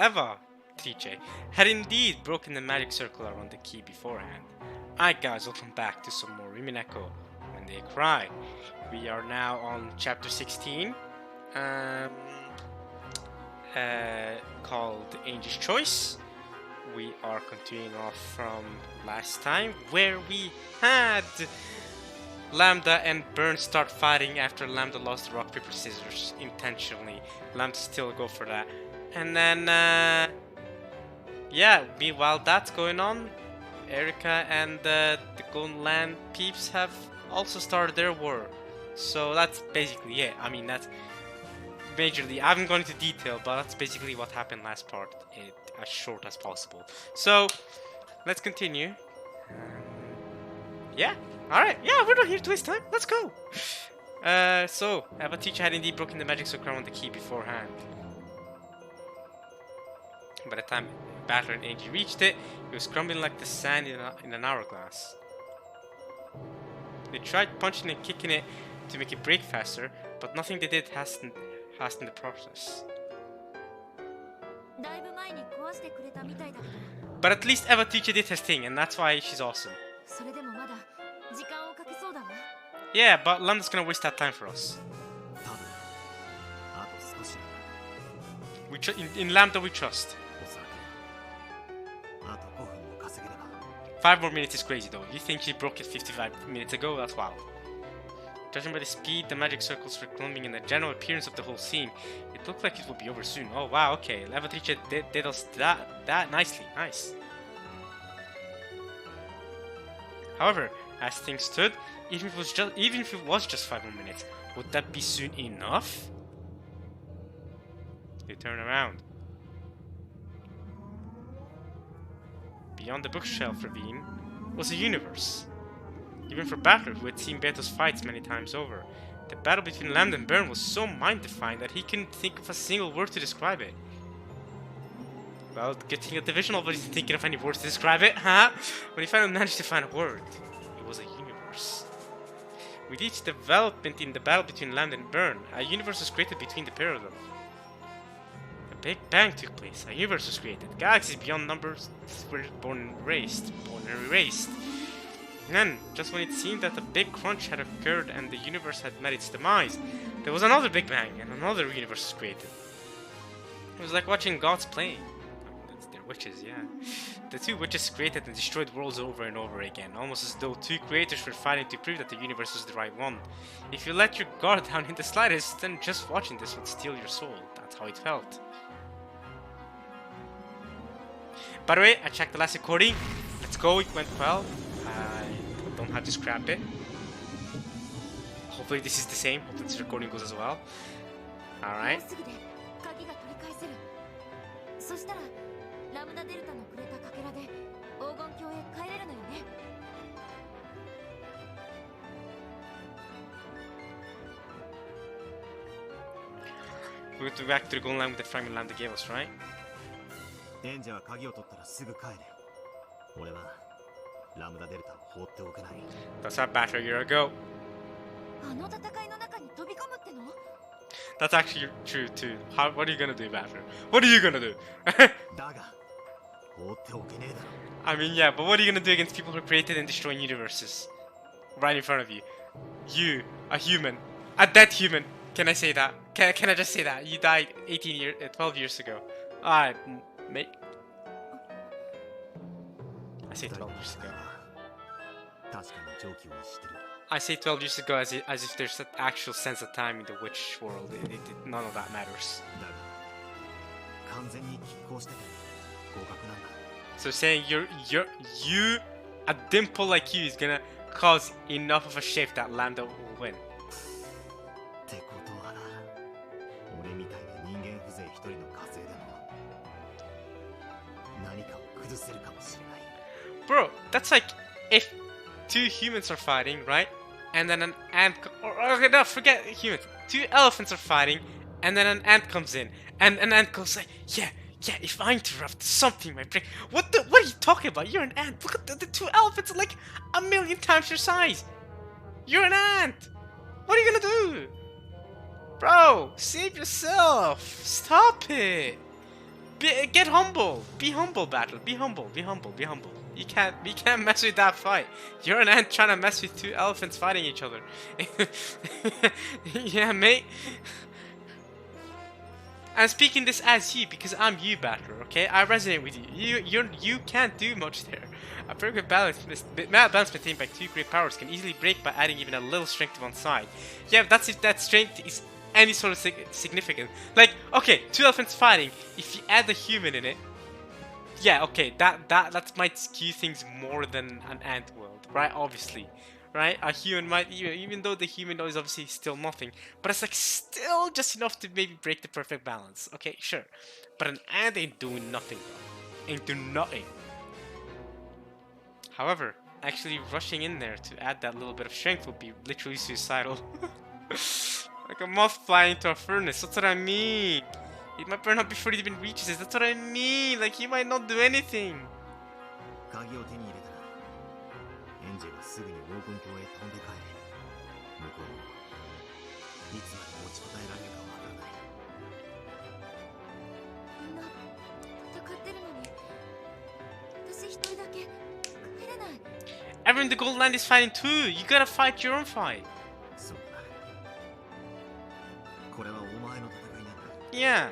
Eva, TJ, had indeed broken the magic circle around the key beforehand. Alright guys, welcome back to some more Umineko When They Cry. We are now on chapter 16, called Angel's Choice. We are continuing off from last time, where we had Lambda and Burn start fighting after Lambda lost the rock, paper, scissors intentionally. Lambda still go for that. And then, yeah, while that's going on, Erika and the Golden Land peeps have also started their war. So that's basically it. I mean, that's majorly. I haven't gone into detail, but that's basically what happened last part, as short as possible. So, let's continue. Yeah, alright, yeah, we're not here to waste time. Let's go. So, Eva teacher had indeed broken the magic circle on the key beforehand. By the time Battler and Angie reached it, it was crumbling like the sand in an hourglass. They tried punching and kicking it to make it break faster, but nothing they did hastened the process. But at least Eva teacher did his thing, and that's why she's awesome. Yeah, but Lambda's gonna waste that time for us. In Lambda we trust. 5 more minutes is crazy though. You think she broke it 55 minutes ago? That's wild. Judging by the speed the magic circles were clumping and the general appearance of the whole scene, it looked like it would be over soon. Oh wow, okay. Levatrice did us that nicely. Nice. However, as things stood, even if it was just 5 more minutes, would that be soon enough? They turn around. Beyond the bookshelf ravine was a universe. Even for Battler, who had seen Beto's fights many times over, the battle between Lambda and Burn was so mind-defying that he couldn't think of a single word to describe it. Well, good thing a divisional wasn't thinking of any words to describe it, huh? When he finally managed to find a word, it was a universe. With each development in the battle between Lambda and Burn, a universe was created between the pair of them. A Big Bang took place, a universe was created, galaxies beyond numbers were born and erased. And then, just when it seemed that a big crunch had occurred and the universe had met its demise, there was another Big Bang and another universe was created. It was like watching gods playing. They're witches, yeah. The two witches created and destroyed worlds over and over again, almost as though two creators were fighting to prove that the universe was the right one. If you let your guard down in the slightest, then just watching this would steal your soul. That's how it felt. By the way, I checked the last recording. Let's go, it went well. I don't have to scrap it. Hopefully this is the same. Hopefully this recording goes as well. Alright. We have to go back to the Golden Land with the fragment Lambda gave us, right? That's our battle a year ago. That's actually true too. What are you gonna do, Battler? What are you gonna do? I mean, yeah, but what are you gonna do against people who created and destroying universes? Right in front of you. You, a human. A dead human. Can I say that? Can I just say that? You died 12 years ago. Alright, mate. I say 12 years ago. I say 12 years ago as if there's an actual sense of time in the witch world. None of that matters. So saying a dimple like you is gonna cause enough of a shift that Lambda will win. Bro, that's like if two humans are fighting, right? And then an ant okay, no, forget humans. Two elephants are fighting, and then an ant comes in, and an ant goes like, yeah, if I interrupt, something might break. What are you talking about? You're an ant. Look at the two elephants are like 1,000,000 times your size. You're an ant. What are you gonna do? Bro, save yourself. Stop it. Get humble. Be humble, Battle. Be humble. Be humble. Be humble. We can't mess with that fight. You're an ant trying to mess with two elephants fighting each other. Yeah, mate. I'm speaking this as you because I'm you, Battler. Okay, I resonate with you. You can't do much there. A perfect balance maintained by two great powers can easily break by adding even a little strength to one side. Yeah, that's if that strength is any sort of significant. Like, okay, two elephants fighting. If you add a human in it, yeah, okay, that might skew things more than an ant world, right? Obviously, right? A human might, even though the human is obviously still nothing, but it's like still just enough to maybe break the perfect balance. Okay, sure, but an ant ain't doing nothing, bro. Ain't doing nothing. However, actually rushing in there to add that little bit of strength would be literally suicidal. Like a moth flying into a furnace. That's what I mean. It might burn up before it even reaches it. That's what I mean. Like, he might not do anything. Everyone in the Gold Land is fighting too. You gotta fight your own fight. Yeah.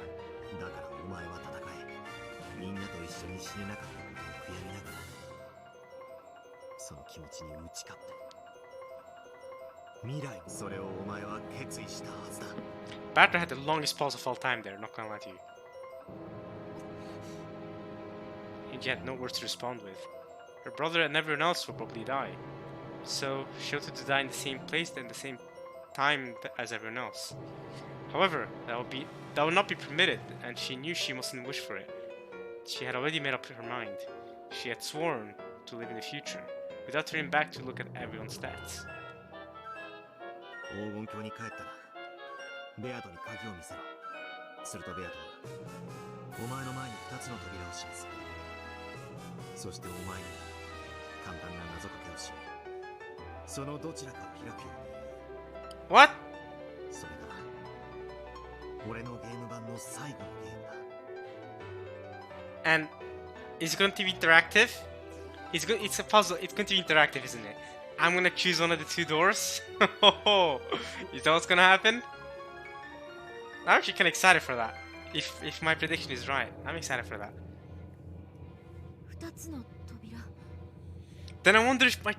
Batra had the longest pause of all time there, not gonna lie to you. And yet no words to respond with. Her brother and everyone else will probably die. So she wanted to die in the same place and the same time as everyone else. However, that would not be permitted, and she knew she mustn't wish for it. She had already made up her mind. She had sworn to live in the future, without turning back to look at everyone's stats. What? And is it going to be interactive? It's a puzzle. It's going to be interactive, isn't it? I'm gonna choose one of the two doors. Is that what's gonna happen? I'm actually kind of excited for that. If my prediction is right, I'm excited for that. Then I wonder if my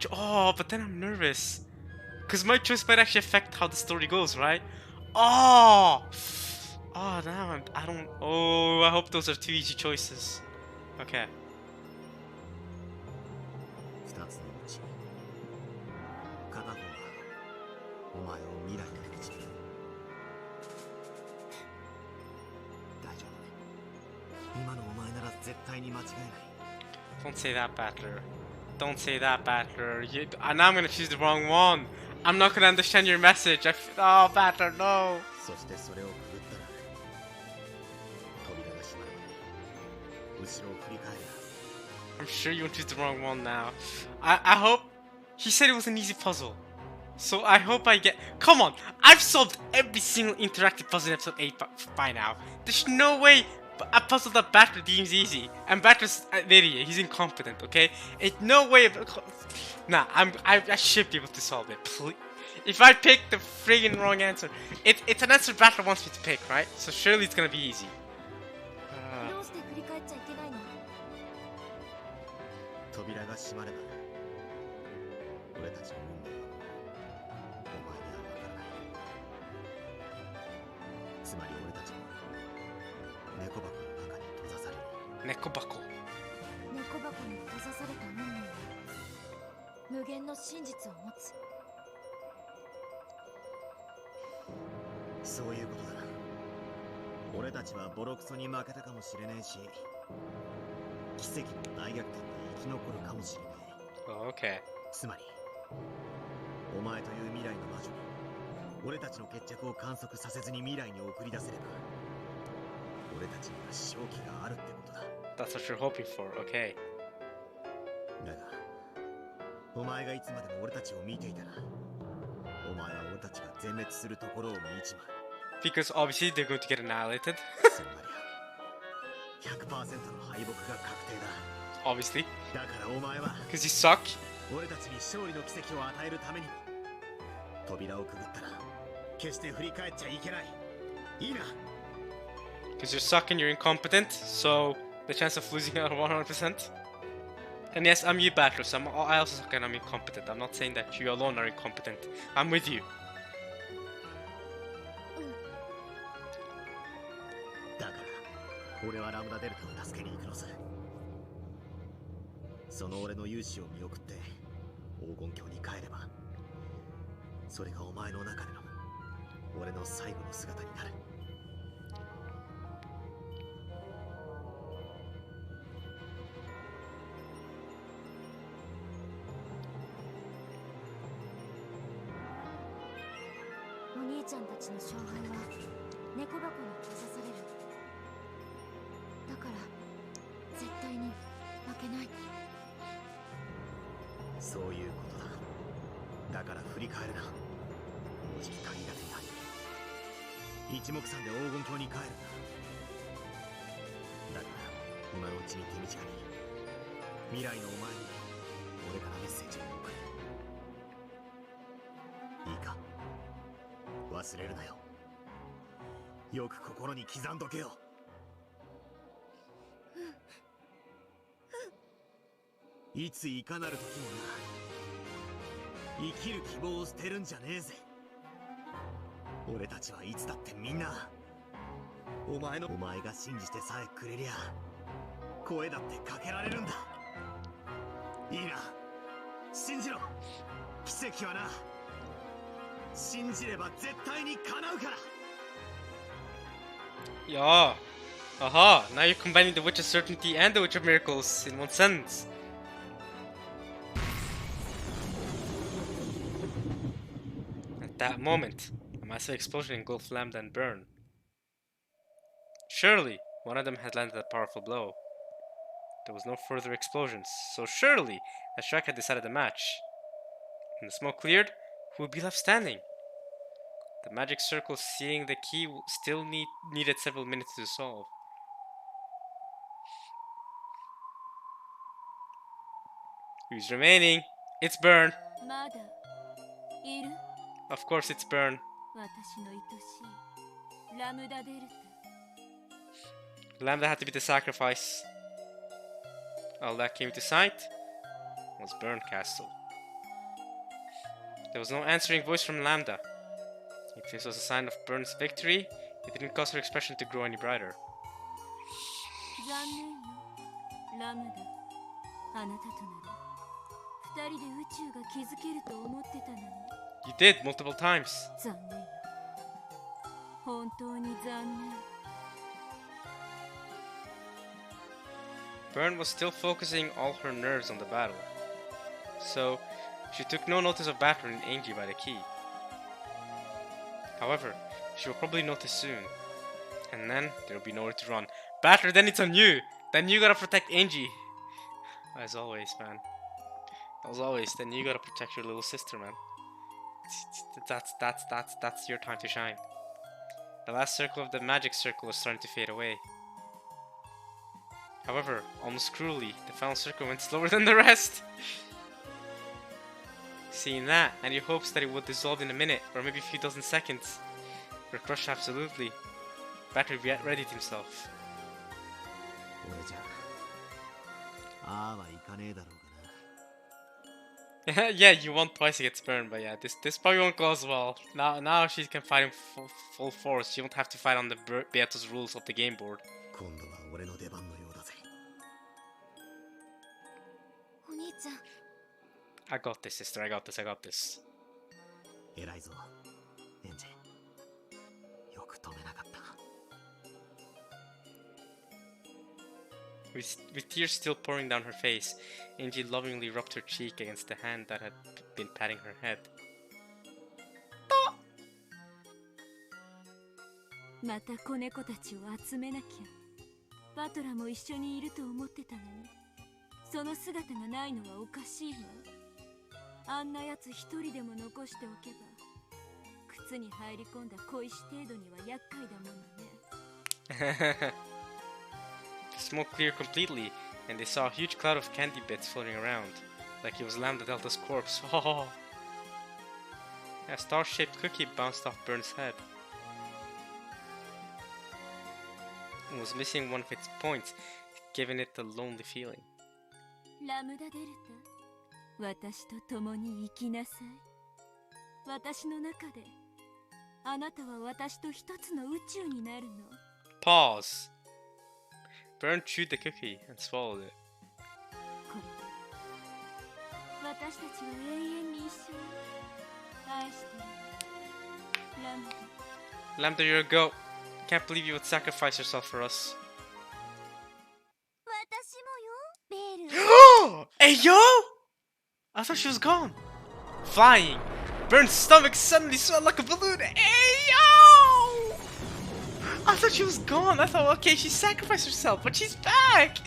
but then I'm nervous, cause my choice might actually affect how the story goes, right? Now I don't. Oh, I hope those are two easy choices. Okay. Don't say that, Battler. Don't say that, Battler. Now I'm gonna choose the wrong one. I'm not gonna understand your message. Oh, Battler, no. I'm sure you won't choose the wrong one now. I hope. He said it was an easy puzzle. So I hope I get. Come on! I've solved every single interactive puzzle in episode 8 by now. There's no way a puzzle that Battler deems easy. And Battler's an idiot. He's incompetent, okay? It's no way. Nah, I should be able to solve it. Please. If I pick the friggin' wrong answer, it's an answer Battler wants me to pick, right? So surely it's gonna be easy. Okay. That's what you're hoping for, okay. Because obviously they're going to get annihilated. 100% の敗北が確定だ。 Obviously. だからお前は Because you suck. 俺たちに勝利の奇跡を与えるためにも扉をくぐったら決して振り返っちゃいけない。いいな。 Because you suck and you're incompetent, so the chance of losing are 100%. And yes, I'm you backer, so I also suck and I'm incompetent. I'm not saying that you alone are incompetent. I'm with you. だから俺はラムダデルタを助けに行くのさ。その俺の勇姿を見送って黄金鏡に帰れば、それがお前の中での俺の最後の姿になる。お兄ちゃんたちの勝敗は猫箱に閉ざされる。だから絶対に負けない。そういうことだ。だから振り返るな。もうじき限られた。一目散で黄金鏡に帰るんだ。だから今のうちに手短に未来のお前に俺からメッセージを送る。いいか、忘れるなよ。よく心に刻んどけよ。いついかなる時もな、生きる希望を捨てるんじゃねえぜ。俺たちはいつだってみんなお前が信じてさえくれりゃ声だってかけられるんだ。いいな、信じろ。奇跡はな、信じれば絶対に叶うから。 Yeah. Aha. Now you're combining the Witch of Certainty and the Witch of Miracles in one sentence. At that moment, a massive explosion engulfed Lambda and Burn. Surely, one of them had landed a powerful blow. There was no further explosions, so surely a strike had decided the match. When the smoke cleared, who would be left standing? The magic circle, seeing the key, still needed several minutes to solve. Who's remaining? It's Burn. Of course it's Burn. Lambda had to be the sacrifice. All that came to sight was Burn Castle. There was no answering voice from Lambda. If this was a sign of Burn's victory, it didn't cause her expression to grow any brighter. You did, multiple times. Burn was still focusing all her nerves on the battle, so she took no notice of Batter and Angie by the key. However, she will probably notice soon, and then there will be nowhere to run. Batter, then it's on you! Then you gotta protect Angie! As always, man. As always, then you gotta protect your little sister, man. That's your time to shine. The last circle of the magic circle was starting to fade away. However, almost cruelly, the final circle went slower than the rest. Seeing that, and your hopes that it would dissolve in a minute, or maybe a few dozen seconds, were crushed absolutely. Batter readied himself. Yeah, you won twice against Burn, but yeah, this probably won't go as well. Now she can fight in full force. She won't have to fight on the Beato's rules of the game board. I got this, sister. I got this. With tears still pouring down her face, Angie lovingly rubbed her cheek against the hand that had been patting her head. smoke cleared completely, and they saw a huge cloud of candy bits floating around, like it was Lambda Delta's corpse. Oh! A star-shaped cookie bounced off Burn's head. It was missing one of its points, giving it a lonely feeling. ラムダデルタ、私と共に生きなさい。私の中で、あなたは私と一つの宇宙になるの。Pause. Burn chewed the cookie and swallowed it. 私たちは永遠に一緒。愛してる。ラムダ。Lambda, you're a goat. Can't believe you would sacrifice yourself for us. 私もよ、ベル。Hey yo! I thought she was gone. Flying. Burn's stomach suddenly swelled like a balloon. Hey yo! I thought she was gone. I thought, okay, she sacrificed herself, but she's back.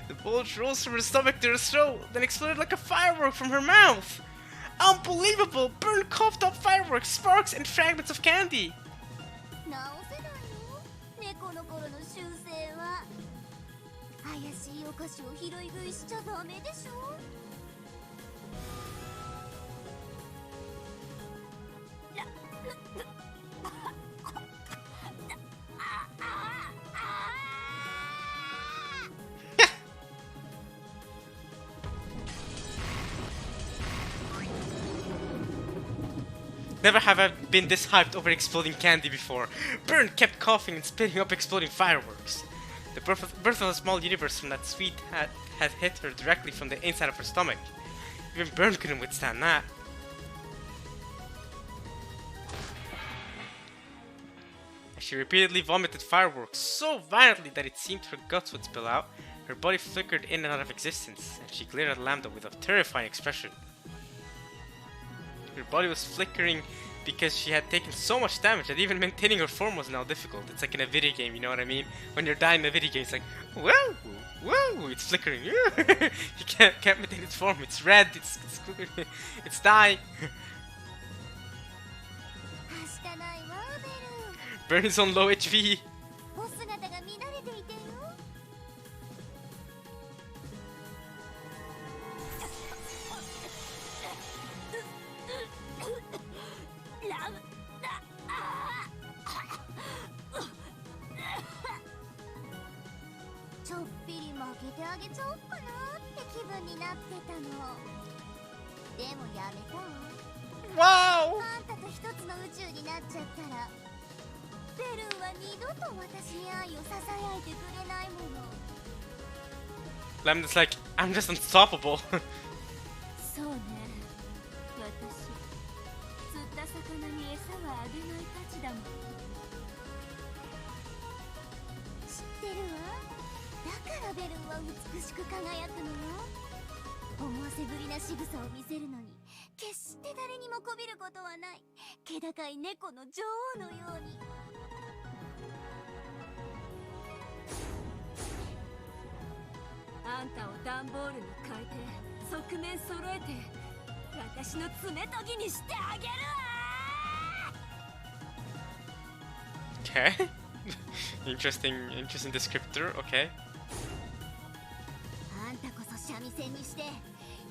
The bulge rose from her stomach to her throat, then exploded like a firework from her mouth. Unbelievable! Burn coughed up fireworks, sparks, and fragments of candy. 直せないよ。猫の頃の習性は。怪しいお菓子を拾い食いしちゃダメでしょ。Never have I been this hyped over exploding candy before. Burn kept coughing and spitting up exploding fireworks. The birth of a small universe from that sweet had hit her directly from the inside of her stomach. Even Burn couldn't withstand that. She repeatedly vomited fireworks so violently that it seemed her guts would spill out. Her body flickered in and out of existence, and she glared at Lambda with a terrifying expression. Her body was flickering because she had taken so much damage that even maintaining her form was now difficult. It's like in a video game, you know what I mean? When you're dying in a video game, it's like, whoa, whoa, it's flickering. You can't maintain its form. It's red. It's dying. Burn is on low HP. お姿が乱れていてよ。ラムダ。ちょっぴり負けてあげちゃおっかなって気分になってたの。でもやめたわ。Wow! あんたと一つの宇宙になっちゃったら。ベルンは二度と私に愛をささやいてくれないもの。Lambda's like, I'm just unstoppable. そうね。私、釣った魚に餌はあげないたちだもん。知ってるわ。だからベルンは美しく輝くのよ。思わせぶりな仕草を見せるのに、決して誰にもこびることはない。気高い猫の女王のように。あんたを段ボールに変えて側面揃えて私の爪研ぎにしてあげるわ。 Okay. Interesting descriptor, okay. あんたこそ三味線にして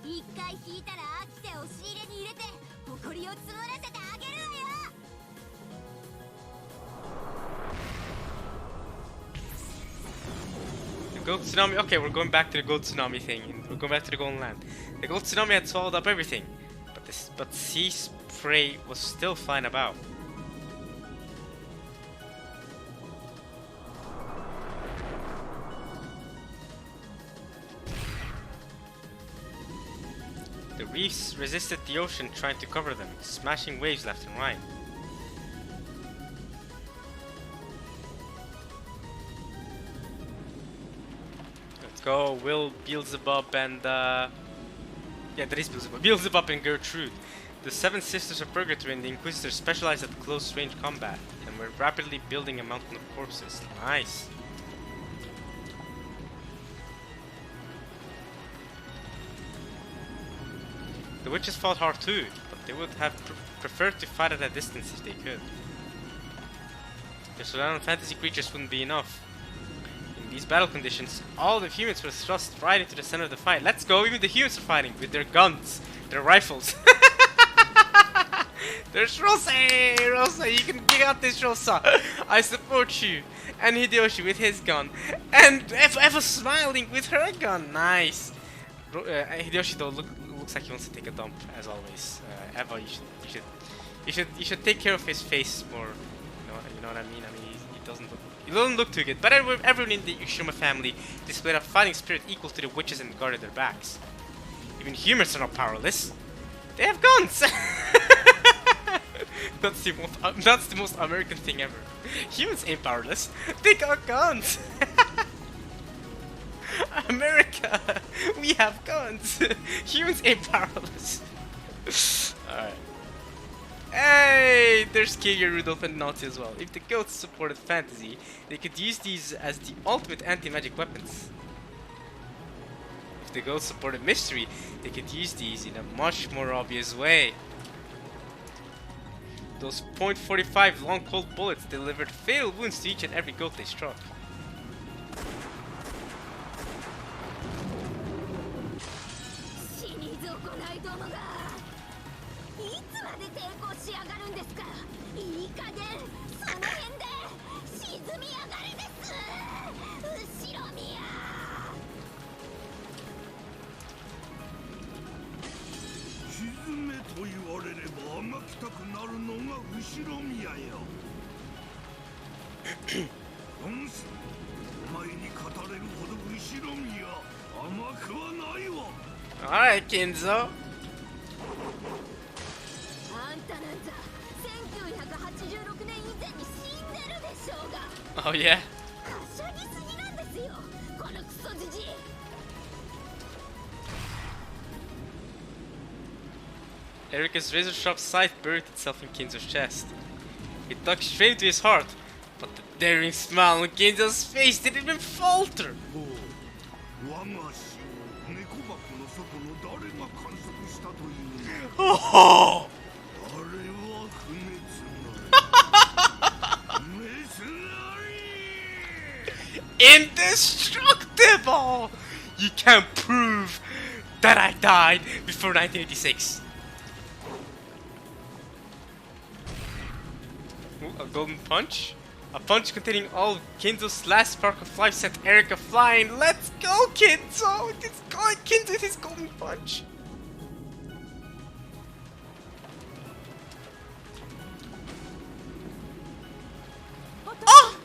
一回弾いたら飽きて押し入れに入れて埃を積もらせてあげるわよ。Gold tsunami. Okay, we're going back to the gold tsunami thing. We're going back to the golden land. The gold tsunami had swallowed up everything, but sea spray was still flying about. The reefs resisted the ocean, trying to cover them, smashing waves left and right. Go, Will, Beelzebub, and yeah, that is Beelzebub. Beelzebub and Gertrude. The seven sisters of Purgatory and the Inquisitors specialized at close-range combat, and were rapidly building a mountain of corpses. Nice. The witches fought hard too, but they would have preferred to fight at a distance if they could. The surrounding fantasy creatures wouldn't be enough. In these battle conditions, all the humans were thrust right into the center of the fight. Let's go! Even the humans are fighting with their guns, their rifles. There's Rosa! Rosa, you can got this, Rosa! I support you! And Hideyoshi with his gun. And Eva smiling with her gun! Nice! Hideyoshi though looks like he wants to take a dump, as always. Eva, you should take care of his face more. You know what I mean? I mean, he doesn't look too good. But everyone in the Ushima family displayed a fighting spirit equal to the witches and guarded their backs. Even humans are not powerless. They have guns! That's the most American thing ever. Humans ain't powerless. They got guns. America, we have guns. Humans ain't powerless. Alright. Hey, there's Kiger, Rudolph, and Nazi as well. If the goats supported fantasy, they could use these as the ultimate anti-magic weapons. If the goats supported mystery, they could use these in a much more obvious way. Those .45 long cold bullets delivered fatal wounds to each and every goat they struck. Alright, Kinzo. Oh yeah? Erika's razor-sharp scythe buried itself in Kinzo's chest. It dug straight into his heart, but the daring smile on Kinzo's face didn't even falter. Oh! Indestructible! You can't prove that I died before 1986. Ooh, a golden punch? A punch containing all of Kinzo's last spark of life sent Erika flying. Let's go, Kinzo! It's going Kinzo with his golden punch. Oh!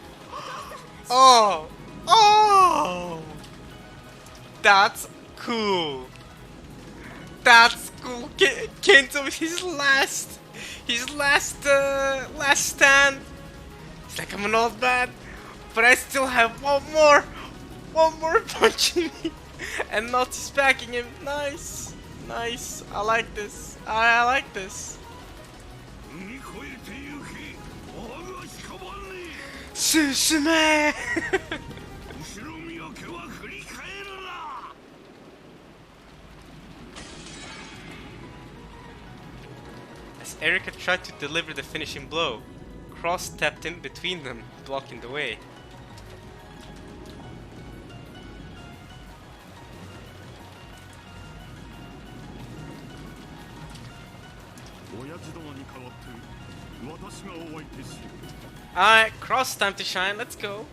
Oh! Oh! That's cool. That's cool. Kinzo with his last stand. It's like I'm an old man, but I still have one more punch in me. And Nazi's backing him. Nice. Nice. I like this. I like this. Susume! As Erika tried to deliver the finishing blow, Cross stepped in between them, blocking the way. Alright, Cross, time to shine, let's go.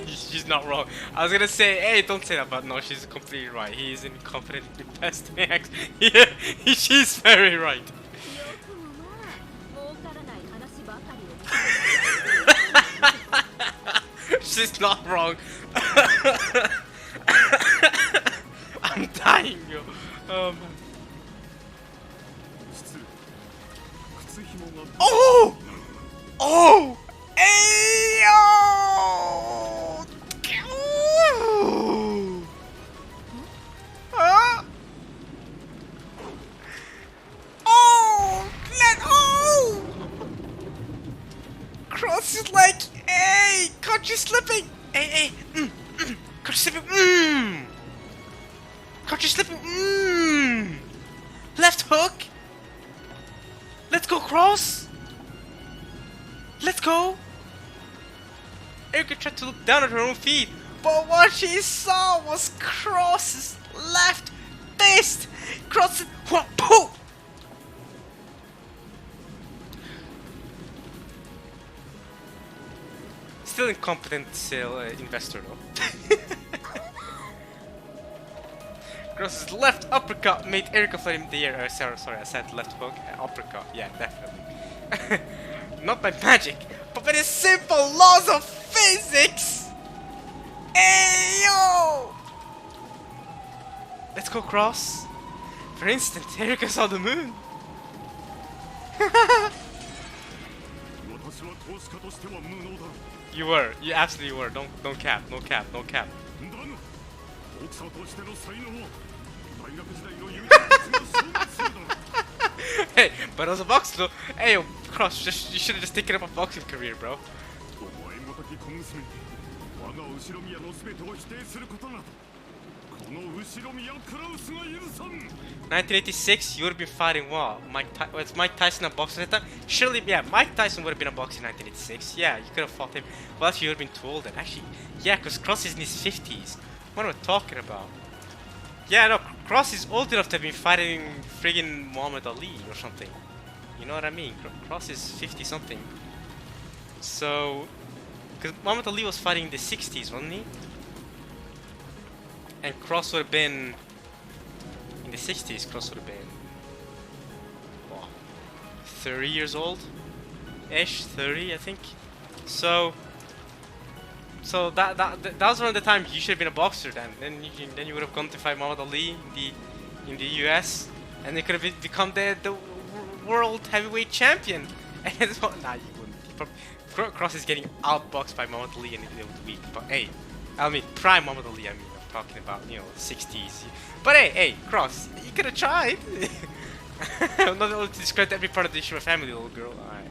She's not wrong. I was gonna say, hey, don't say that, but no, she's completely right. He is incompetent in best acts. Yeah, she's very right. She's not wrong. I'm dying, yo. Oh man. Oh! Oh! Ayo! Huh? Oh! Oh! Cross is like, hey! Caught you slipping! Hey! Caught you slipping! Caught you slipping! Left hook! Let's go, Cross! Let's go! Erika tried to look down at her own feet, but what she saw was Cross's left fist! Cross's... Pooh! Still incompetent investor though. Cross's left uppercut made Erika fly in the air. Sorry, I said left hook. Uppercut, yeah, definitely. Not by magic, but by the simple laws of physics! Ayo! Let's go, Cross. For instance, Erika saw the moon. You were. You absolutely were. Don't cap. No cap. No cap. Hey, but as a boxer though, hey, yo, Cross, you should have just taken up a boxing career, bro. 1986, you would have been fighting what? Was Mike Tyson a boxer at that time? Surely, yeah, Mike Tyson would have been a boxer in 1986. Yeah, you could have fought him. Well, actually, you would have been too old then. Actually, yeah, because Cross is in his 50s. What am I talking about? Yeah, no, Cross is old enough to have been fighting friggin' Muhammad Ali or something. You know what I mean? Cross is 50 something. So, because Muhammad Ali was fighting in the 60s, wasn't he? And Cross would have been in the 60s. Cross would have been what, 30 years old ish, 30 I think. So that was around the time you should have been a boxer then. Then you would have gone to fight Muhammad Ali in the US, and you could have become the world heavyweight champion. And it's nah, you wouldn't. Cross is getting outboxed by Muhammad Ali in the week. But hey, I mean prime Muhammad Ali. I mean, I'm talking about, you know, 60s. But hey, Cross, you could have tried. I'm not able to describe every part of the Shima family, little girl. Alright.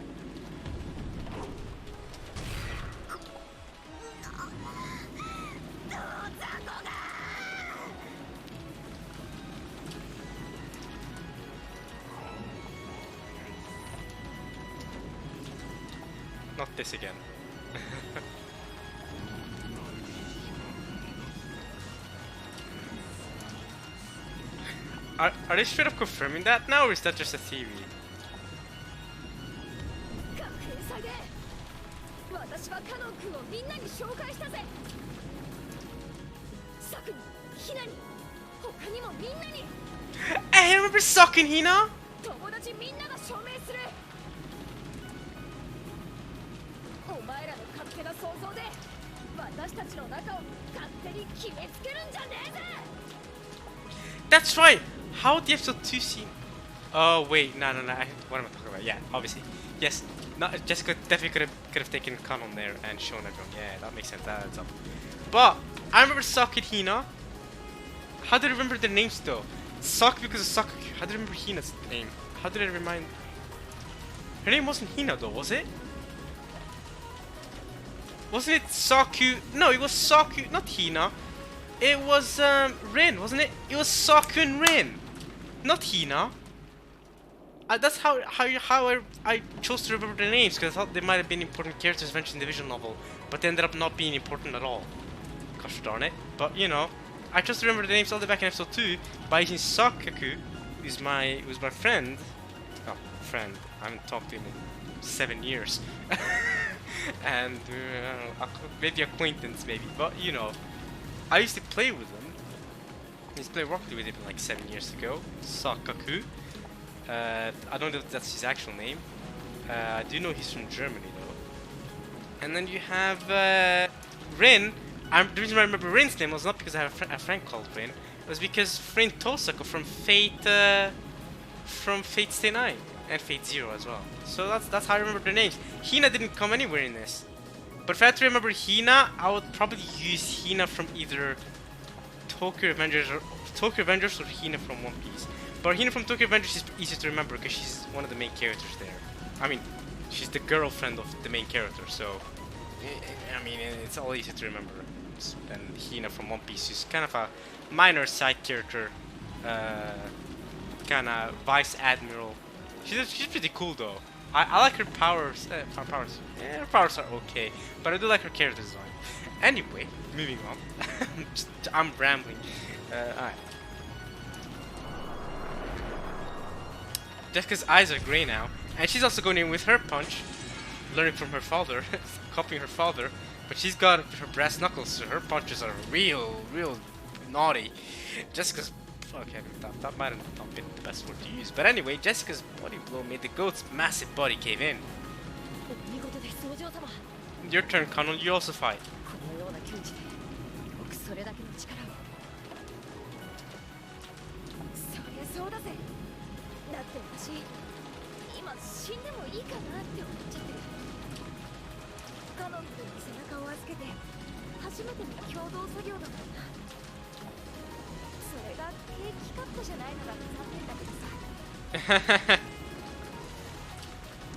Not this again. Are they straight up confirming that now, or is that just a theory? Hey, I remember sucking Hina! That's right! How did episode 2 scene? Oh wait, no. What am I talking about? Yeah, obviously. Yes, no, Jessica definitely could have taken Kanon there and shown everyone. Yeah, that makes sense. That adds up. But I remember Saki and Hina. How did I remember their names though? Saki because of Sakaku. How did I remember Hina's name? How did I remind? Her name wasn't Hina though, was it? Wasn't it Saku? No, it was Saku, not Hina. It was Rin, wasn't it? It was Saku and Rin, not Hina. That's how I chose to remember their names, because I thought they might have been important characters eventually in the visual novel, but they ended up not being important at all. Gosh darn it. But you know, I just remember the names all the way back in episode 2 by using Sakaku, who's my friend. Oh, friend. I haven't talked to him in 7 years. And maybe acquaintance, maybe. But you know, I used to play with him. I used to play Rocket League with him like 7 years ago. Sakaku. I don't know if that's his actual name. I do know he's from Germany though. And then you have Rin. The reason why I remember Rin's name was not because I have a friend called Rin. It was because friend Tosako from Fate Stay 9 and Fate Zero as well. So that's how I remember their names. Hina didn't come anywhere in this. But if I had to remember Hina, I would probably use Hina from either Tokyo Avengers or Hina from One Piece. But Hina from Tokyo Avengers is easier to remember because she's one of the main characters there. I mean, she's the girlfriend of the main character, so I mean, it's all easy to remember. And Hina from One Piece is kind of a minor side character, kind of vice admiral. She's pretty cool though. I like her powers. Her powers are okay, but I do like her character design. Anyway, moving on. I'm rambling. Alright. Jessica's eyes are grey now, and she's also going in with her punch, learning from her father, copying her father. But she's got her brass knuckles, so her punches are real naughty. Jessica's okay, that might have not been the best word to use. But anyway, Jessica's body blow made the goat's massive body cave in. Your turn, Kanon, you also fight.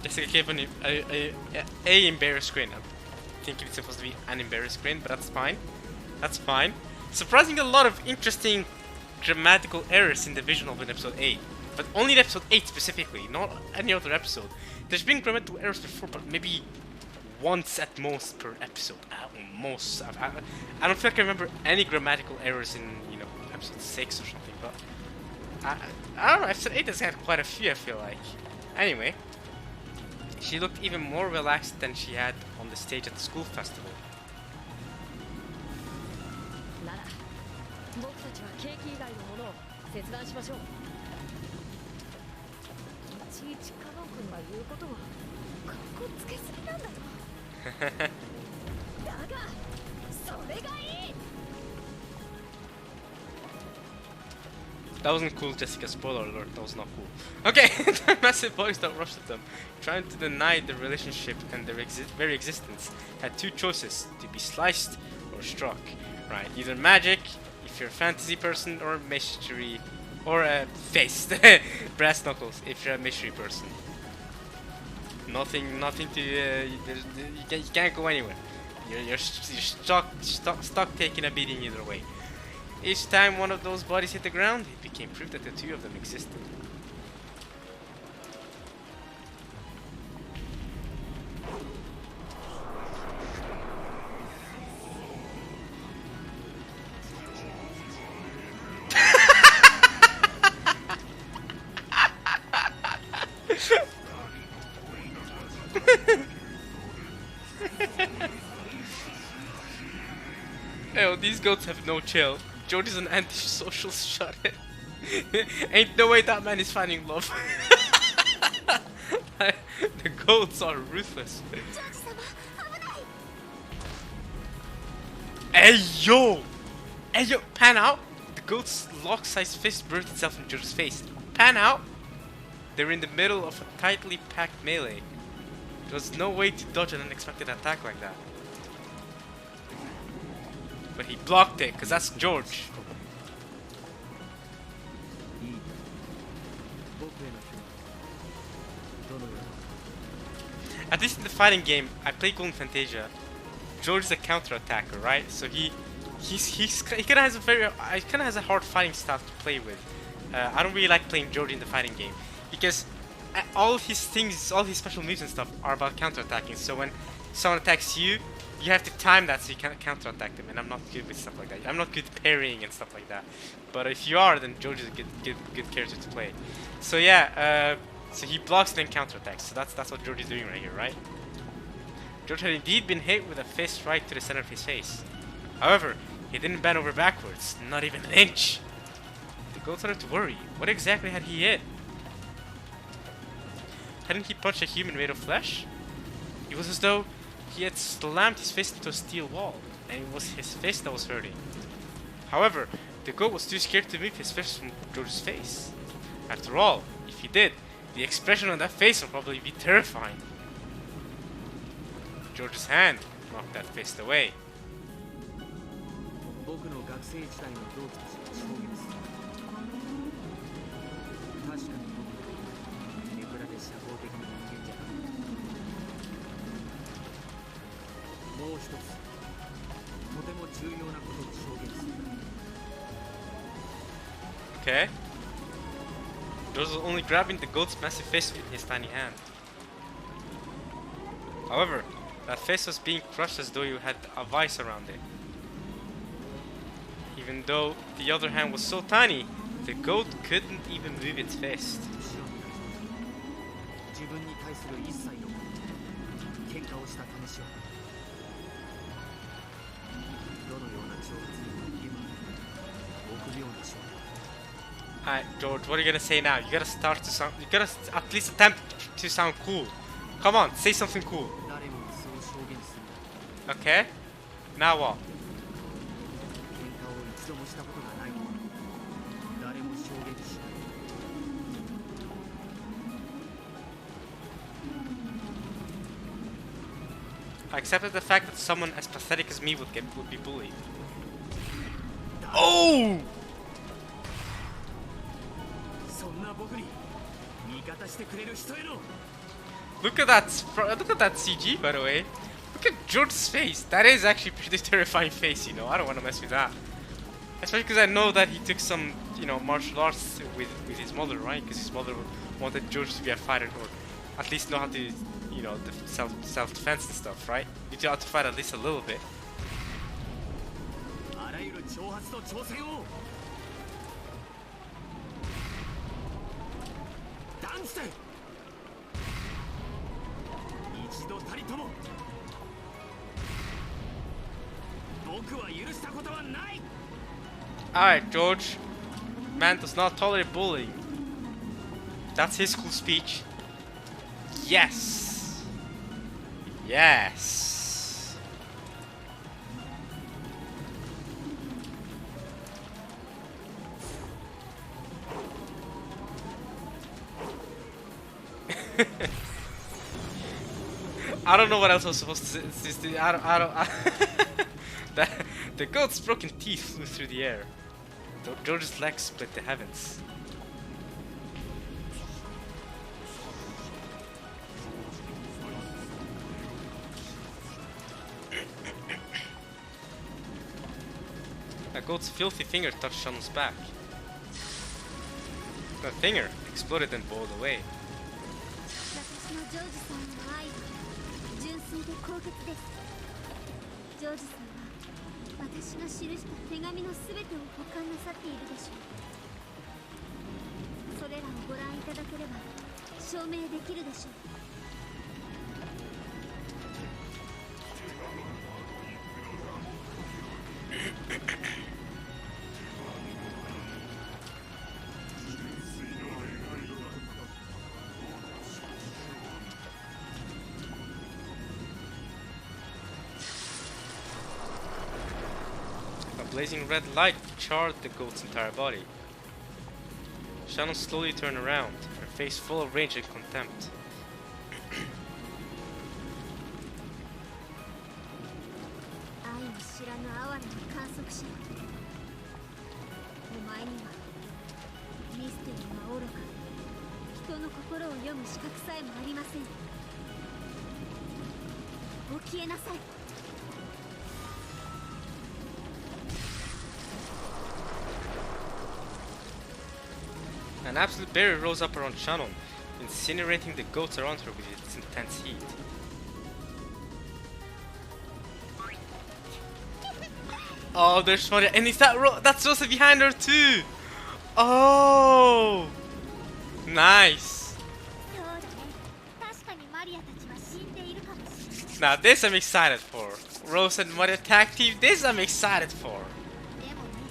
Jessica gave a embarrassed grin. I'm thinking it's supposed to be an embarrassed grin, but that's fine. That's fine. Surprisingly, a lot of interesting grammatical errors in the vision of episode 8. But only in episode 8 specifically, not any other episode. There's been grammatical errors before, but maybe once at most per episode. At most. I don't feel like I remember any grammatical errors in, episode 6 or something, but I don't know, episode 8 has had quite a few, I feel like. Anyway, she looked even more relaxed than she had on the stage at the school festival. That wasn't cool, Jessica. Spoiler alert, that was not cool. Okay, the massive boys that rushed at them, trying to deny the relationship and their very existence, had two choices: to be sliced or struck. Right, either magic, if you're a fantasy person, or mystery, or faced. Brass knuckles, if you're a mystery person. Nothing to, you can't go anywhere. You're stuck taking a beating either way. Each time one of those bodies hit the ground, it became proof that the two of them existed. Ew, these goats have no chill. George is an antisocial shut-in. Ain't no way that man is finding love. The goats are ruthless. Hey yo! Hey yo! Pan out! The goat's lock-sized fist burned itself in George's face. Pan out! They were in the middle of a tightly packed melee. There was no way to dodge an unexpected attack like that. But he blocked it, because that's George. At least in the fighting game, I play Golden Fantasia. George is a counter-attacker, right? So he kind of has a hard fighting style to play with. I don't really like playing George in the fighting game because all his special moves and stuff are about counter-attacking. So when someone attacks you, you have to time that so you can't counter-attack them, and I'm not good with stuff like that. I'm not good parrying and stuff like that. But if you are, then George is a good character to play. So yeah, so he blocks and then counter-attacks. So that's what George is doing right here, right? George had indeed been hit with a fist right to the center of his face. However, he didn't bend over backwards, not even an inch. The goat started to worry. What exactly had he hit? Hadn't he punched a human made of flesh? It was as though he had slammed his fist into a steel wall, and it was his fist that was hurting. However, the goat was too scared to move his fist from George's face. After all, if he did, the expression on that face would probably be terrifying. George's hand knocked that fist away. Okay. George was only grabbing the goat's massive fist with his tiny hand. However, that face was being crushed as though you had a vice around it. Even though the other hand was so tiny, the goat couldn't even move its fist. 自分に対する一切の喧嘩をした試しはどのような挑発にも今臆病な勝負 Alright, George, what are you gonna say now? You gotta start to sound. You gotta at least attempt to sound cool. Come on, say something cool. 誰もがそう証言する Okay? Now what? 喧嘩を一度もしたことがないとは誰も証言しない I accepted the fact that someone as pathetic as me would be bullied. Oh! そんな僕に味方してくれる人への Look at that! Look at that CG, by the way. Look at George's face. That is actually a pretty terrifying face. You know, I don't want to mess with that. Especially because I know that he took some, you know, martial arts with his mother, right? Because his mother wanted George to be a fighter, or at least know how to, you know, self defense and stuff, right? You do have to fight at least a little bit. あらゆる挑発と挑戦を断じて一度たりとも僕は許したことはない Alright, George. Man does not tolerate bullying. That's his cool speech. Yes. Yes. I don't know what else I was supposed to say. I don't. The goat's broken teeth flew through the air. George's legs split the heavens. A goat's filthy finger touched Shannon's back. The finger exploded and boiled away. 私のジョージさんの愛は純粋で高潔です。ジョージさんは私が記した手紙のすべてを保管なさっているでしょう。それらをご覧いただければ証明できるでしょう。A blazing red light charred the goat's entire body. Shannon slowly turned around, her face full of rage and contempt. 愛を知らぬ哀れな観測者。お前にはミステリーは愚か、人の心を読む資格さえもありません。起きえなさい。An absolute barrier rose up around Shannon, incinerating the goats around her with its intense heat. Oh, there's Maria, and is that's Rosa behind her too? Oh, nice. そうだね。確かにマリアたちは死んでいるかもしれない。 Now this I'm excited for. Rose and Maria tag team. This I'm excited for. でもね、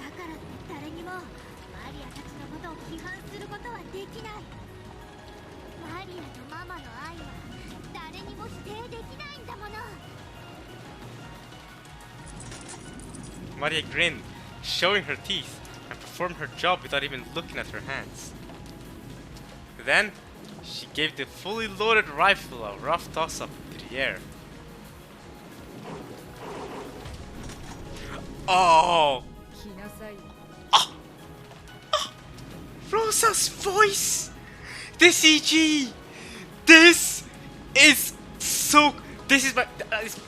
だからって誰にもマリアたちのことを批判することはできない。マリアとママの愛は誰にも否定できないんだもの。 Maria grinned, showing her teeth, and performed her job without even looking at her hands. Then, she gave the fully loaded rifle a rough toss-up into the air. Oh! Rosa's voice! The CG! This is so... This is my...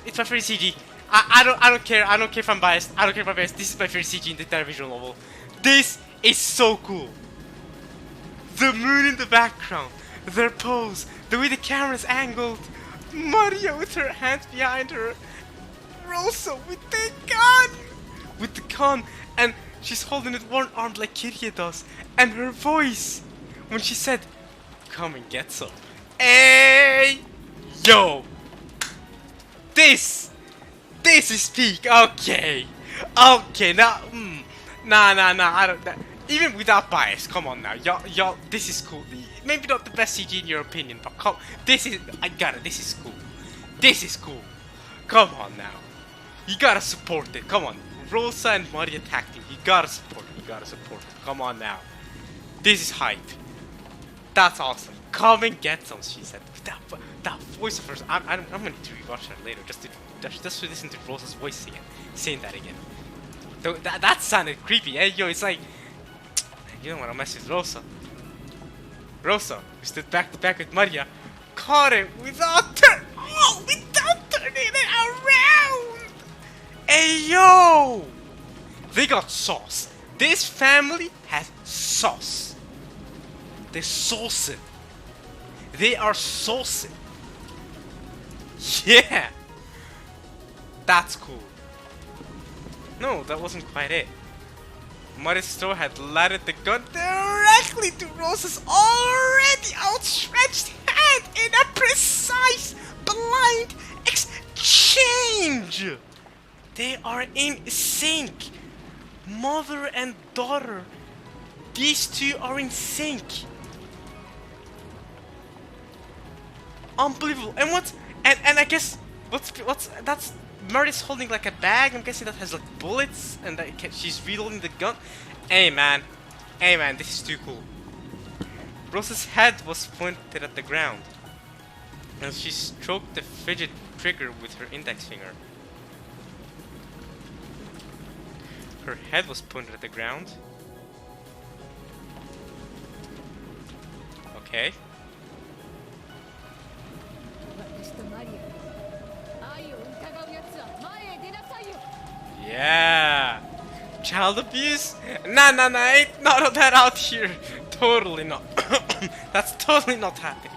it's my favorite CG. I don't care if I'm biased. I don't care if I'm biased. This is my favorite CG in the entire visual novel. This is so cool. The moon in the background, their pose, the way the camera's angled. Maria with her hands behind her. Rosa with the gun! With the gun! And she's holding it one arm like Kiria does. And her voice! When she said, come and get some. Hey! Yo! This is peak. Okay. Okay, now, nah, I don't, even without bias, come on now, y'all, this is cool. Maybe not the best CG in your opinion, but come, I got it, this is cool. This is cool. Come on now. You gotta support it, come on. Rosa and Maria tag team, you gotta support it, come on now. This is hype. That's awesome. Come and get some, she said. That voice of hers, I'm gonna need to rewatch that later, just to listen to Rosa's voice again, saying that again. That sounded creepy, eh? Yo, it's like, you don't want to mess with Rosa. Rosa, who stood back to back with Maria, caught him without turning it around. Hey, yo! They got sauce. This family has sauce. They're saucing. They are saucing. Yeah! That's cool. No, that wasn't quite it. Maristo had landed the gun directly to Rosa's already outstretched hand in a precise, blind exchange. They are in sync. Mother and daughter. These two are in sync. Unbelievable. And what? And I guess what's that's Meredith's holding like a bag. I'm guessing that has like bullets, and that she's reloading the gun. Hey man, this is too cool. Rosa's head was pointed at the ground, and she stroked the fidget trigger with her index finger. Her head was pointed at the ground. Okay. Yeah! Child abuse? Nah, ain't none of that out here. Totally not. That's totally not happening.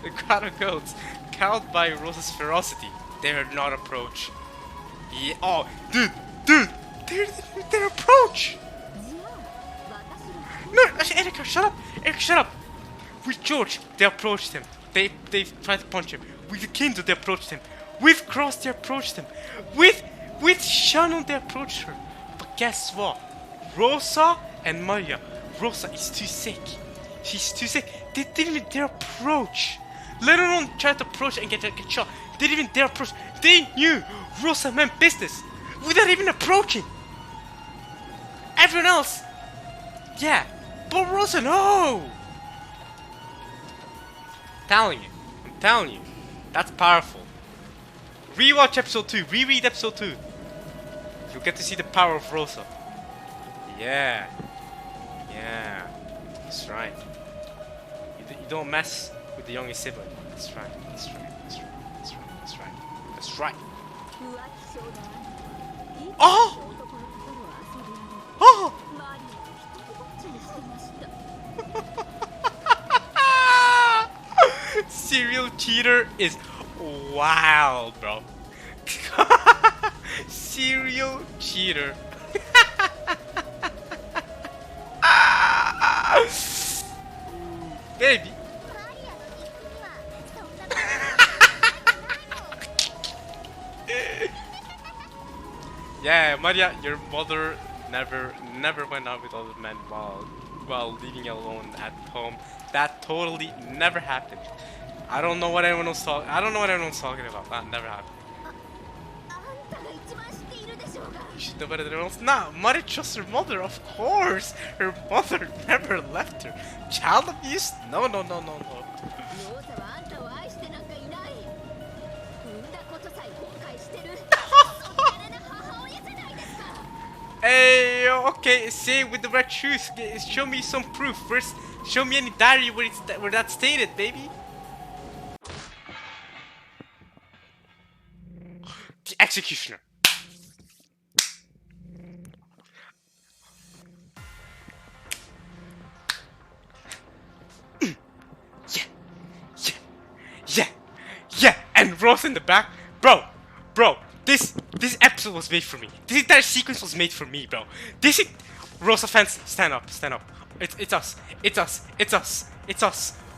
The crowd of goats, cowed by Rosa's ferocity, dared not approach. Yeah, oh, dude, their approach! No, Erika, shut up! Erika, shut up! With George, they approached him. They tried to punch him. With the Kinzo, they approached him. With Cross, they approached him. With Shannon, they approached her. But guess what? Rosa and Maria. Rosa is too sick. She's too sick. They didn't even dare approach. Let alone try to approach and get shot. They didn't even dare approach. They knew Rosa meant business without even approaching. Everyone else, yeah. But Rosa, no! I'm telling you. That's powerful. Rewatch episode 2. Reread episode 2. You'll get to see the power of Rosa. Yeah. That's right. You don't mess with the youngest sibling. That's right. Oh! Serial cheater is wild, bro. Serial cheater. Baby. Yeah, Maria, your mother never went out with other men while leaving you alone at home. That totally never happened. I don't know what everyone's talking about. That never happened. You should know better than everyone else. Nah, Maria trusts her mother, of course. Her mother never left her. Child abuse? No. Hey, okay, say it with the right truth. Show me some proof. First, show me any diary where that's stated, baby. The executioner. Yeah. Rosa in the back. Bro, this episode was made for me. This entire sequence was made for me, bro. This is Rosa fans, stand up. It's us.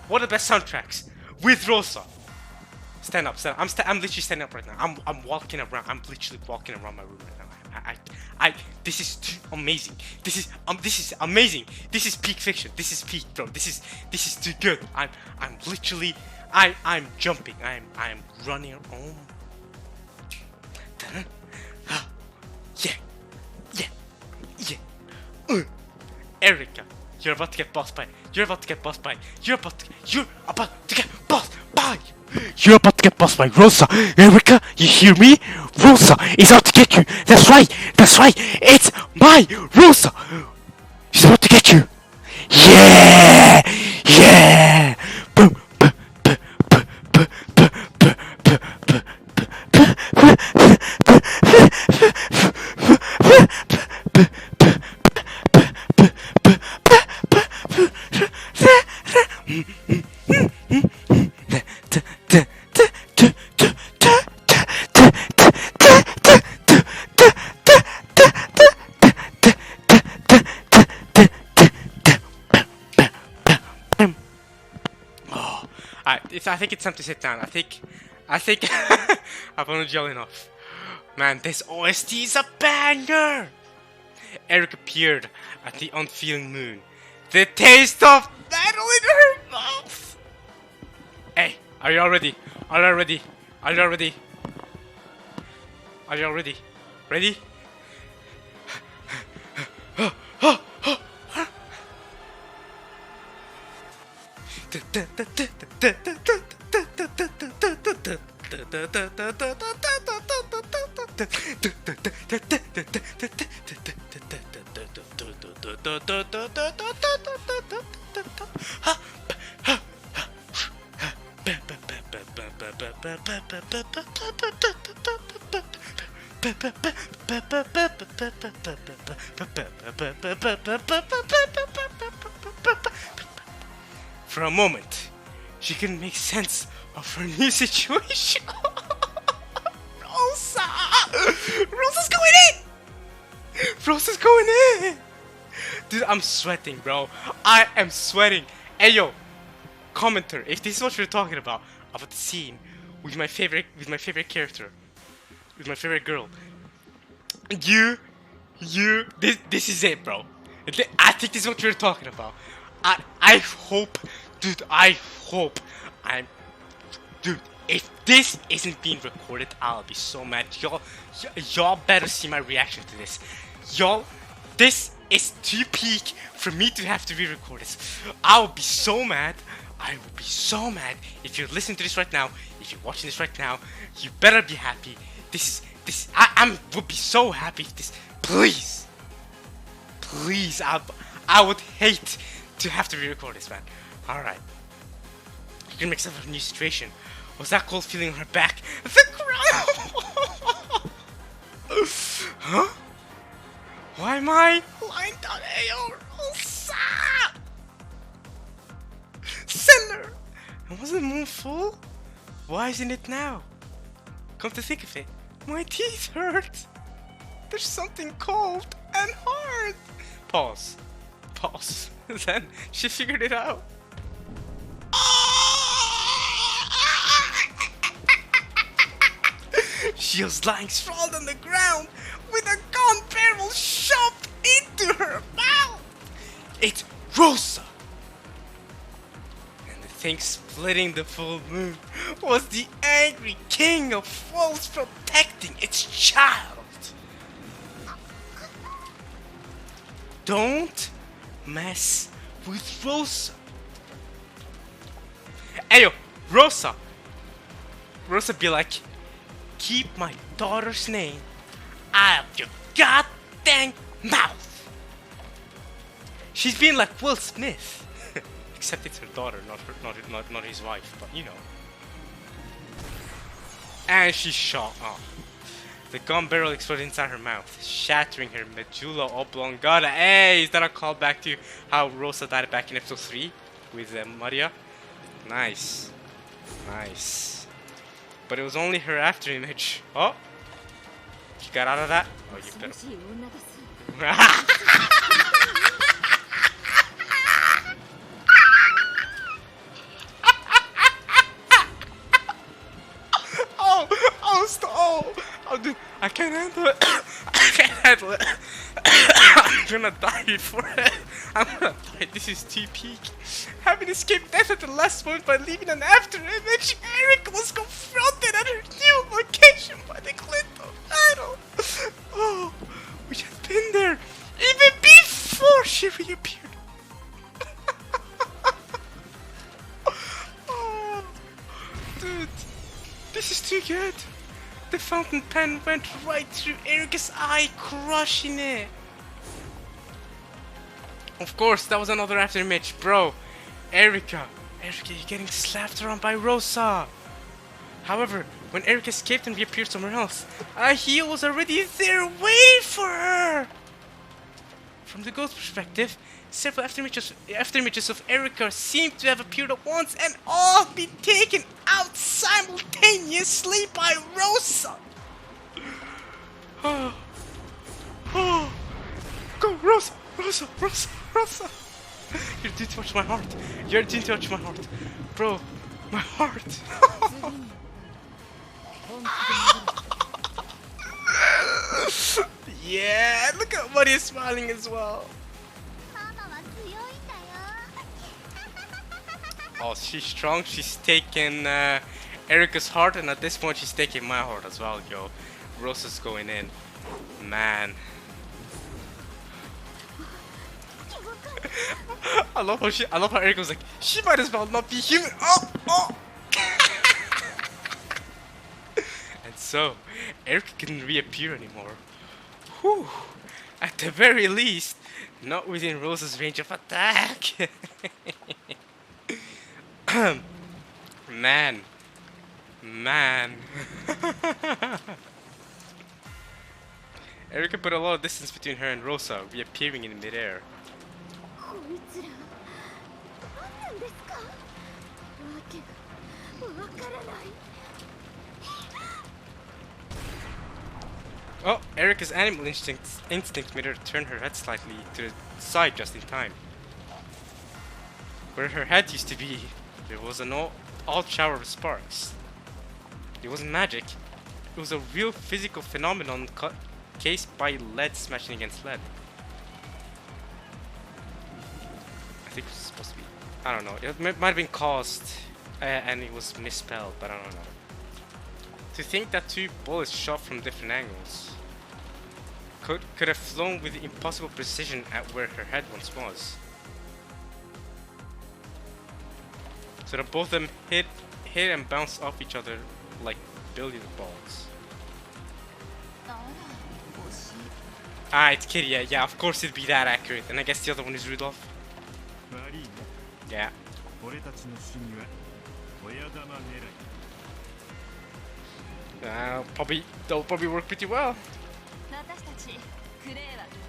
One of the best soundtracks with Rosa. Stand up. I'm literally standing up right now. I'm walking around. I'm literally walking around my room right now. This is too amazing. This is amazing. This is peak fiction. This is peak, bro. This is too good. I'm literally, I'm jumping. I'm running. Oh. Yeah. Erika, you're about to get bossed by. You're about to get bossed by Rosa. Erika, you hear me? Rosa is out to get you. That's right. It's my Rosa. She's about to get you. Yeah. Boom. I think it's time to sit down. I think I've only yelled enough. Man, this OST is a banger! Erika appeared at the unfeeling moon. The taste of metal in her mouth! Hey, are you all ready? Ready? For a moment, she couldn't make sense of her new situation. Rosa's going in! Dude, I'm sweating, bro. I am sweating. Hey, yo, commenter, if this is what you're talking about the scene with my favorite character, with my favorite girl, this is it, bro. I think this is what you're talking about. I hope, dude, dude, if this isn't being recorded, I'll be so mad. Y'all better see my reaction to this. This is too peak for me to have to re-record this. I will be so mad. If you're listening to this right now, if you're watching this right now, you better be happy. I would be so happy if this, please, I would hate to have to re-record this, man. Alright. You can make sense of a new situation. Was that cold feeling on her back? The ground! Huh? Why am I lying down? Ayo, Rosa! Sender! And wasn't the moon full? Why isn't it now? Come to think of it, my teeth hurt. There's something cold and hard. Pause. Then she figured it out. She was lying sprawled on the ground with a gun barrel shoved into her mouth. It's Rosa. And the thing splitting the full moon was the angry king of wolves protecting its child. Don't mess with Rosa. Ayo, Rosa be like, keep my daughter's name out of your goddamn mouth. She's being like Will Smith. Except it's her daughter, not his wife, but you know. And she shot up. The gun barrel exploded inside her mouth, shattering her medulla oblongata. Hey, is that a callback to how Rosa died back in episode 3 with Maria? Nice. But it was only her after image. Oh! You got out of that? Oh, you 恐 better. ろしい女です Oh! Oh, stop! Oh, dude, I can't handle it. I can't handle it. I'm gonna die before it. I'm gonna die. This is too peak. Having escaped death at the last moment by leaving an after image, Erika was confronted at her new location by the Clinton battle. Oh, we had been there even before she reappeared. Oh, dude, this is too good. The fountain pen went right through Erika's eye, crushing it. Of course, that was another after image, bro. Erika, you're getting slapped around by Rosa. However, when Erika escaped and reappeared somewhere else, a heel was already there waiting for her. From the ghost perspective, several after images of Erika seem to have appeared at once and all been taken out simultaneously by Rosa. Oh, oh, go Rosa, Rosa, Rosa, Rosa. You're doing too much to my heart. You're doing too much to my heart, bro. My heart. Yeah, look at Buddy is smiling as well. ママは強いんだよ Oh, she's strong. She's taken Erika's heart, and at this point, she's taking my heart as well, yo. Rosa's going in, man. I love how Erika was like, she might as well not be human. Oh, oh. And so, Erika couldn't reappear anymore. Whew. At the very least, not within Rosa's range of attack. Man. Erika put a lot of distance between her and Rosa, reappearing in midair. こいつら何なんですかわけがわからない Oh, Erika's animal instinct made her turn her head slightly to the side just in time. Where her head used to be, there was an all shower of sparks. It wasn't magic. It was a real physical phenomenon cased by lead smashing against lead. I think it was supposed to be. I don't know. It might have been caused and it was misspelled, but I don't know. To think that two bullets shot from different angles could have flown with impossible precision at where her head once was. So that both of them hit and bounced off each other like billiard balls. Ah, it's Kitty, yeah, of course it'd be that accurate. And I guess the other one is Rudolph. Yeah. They'll probably work pretty well. 私たちクレイは得意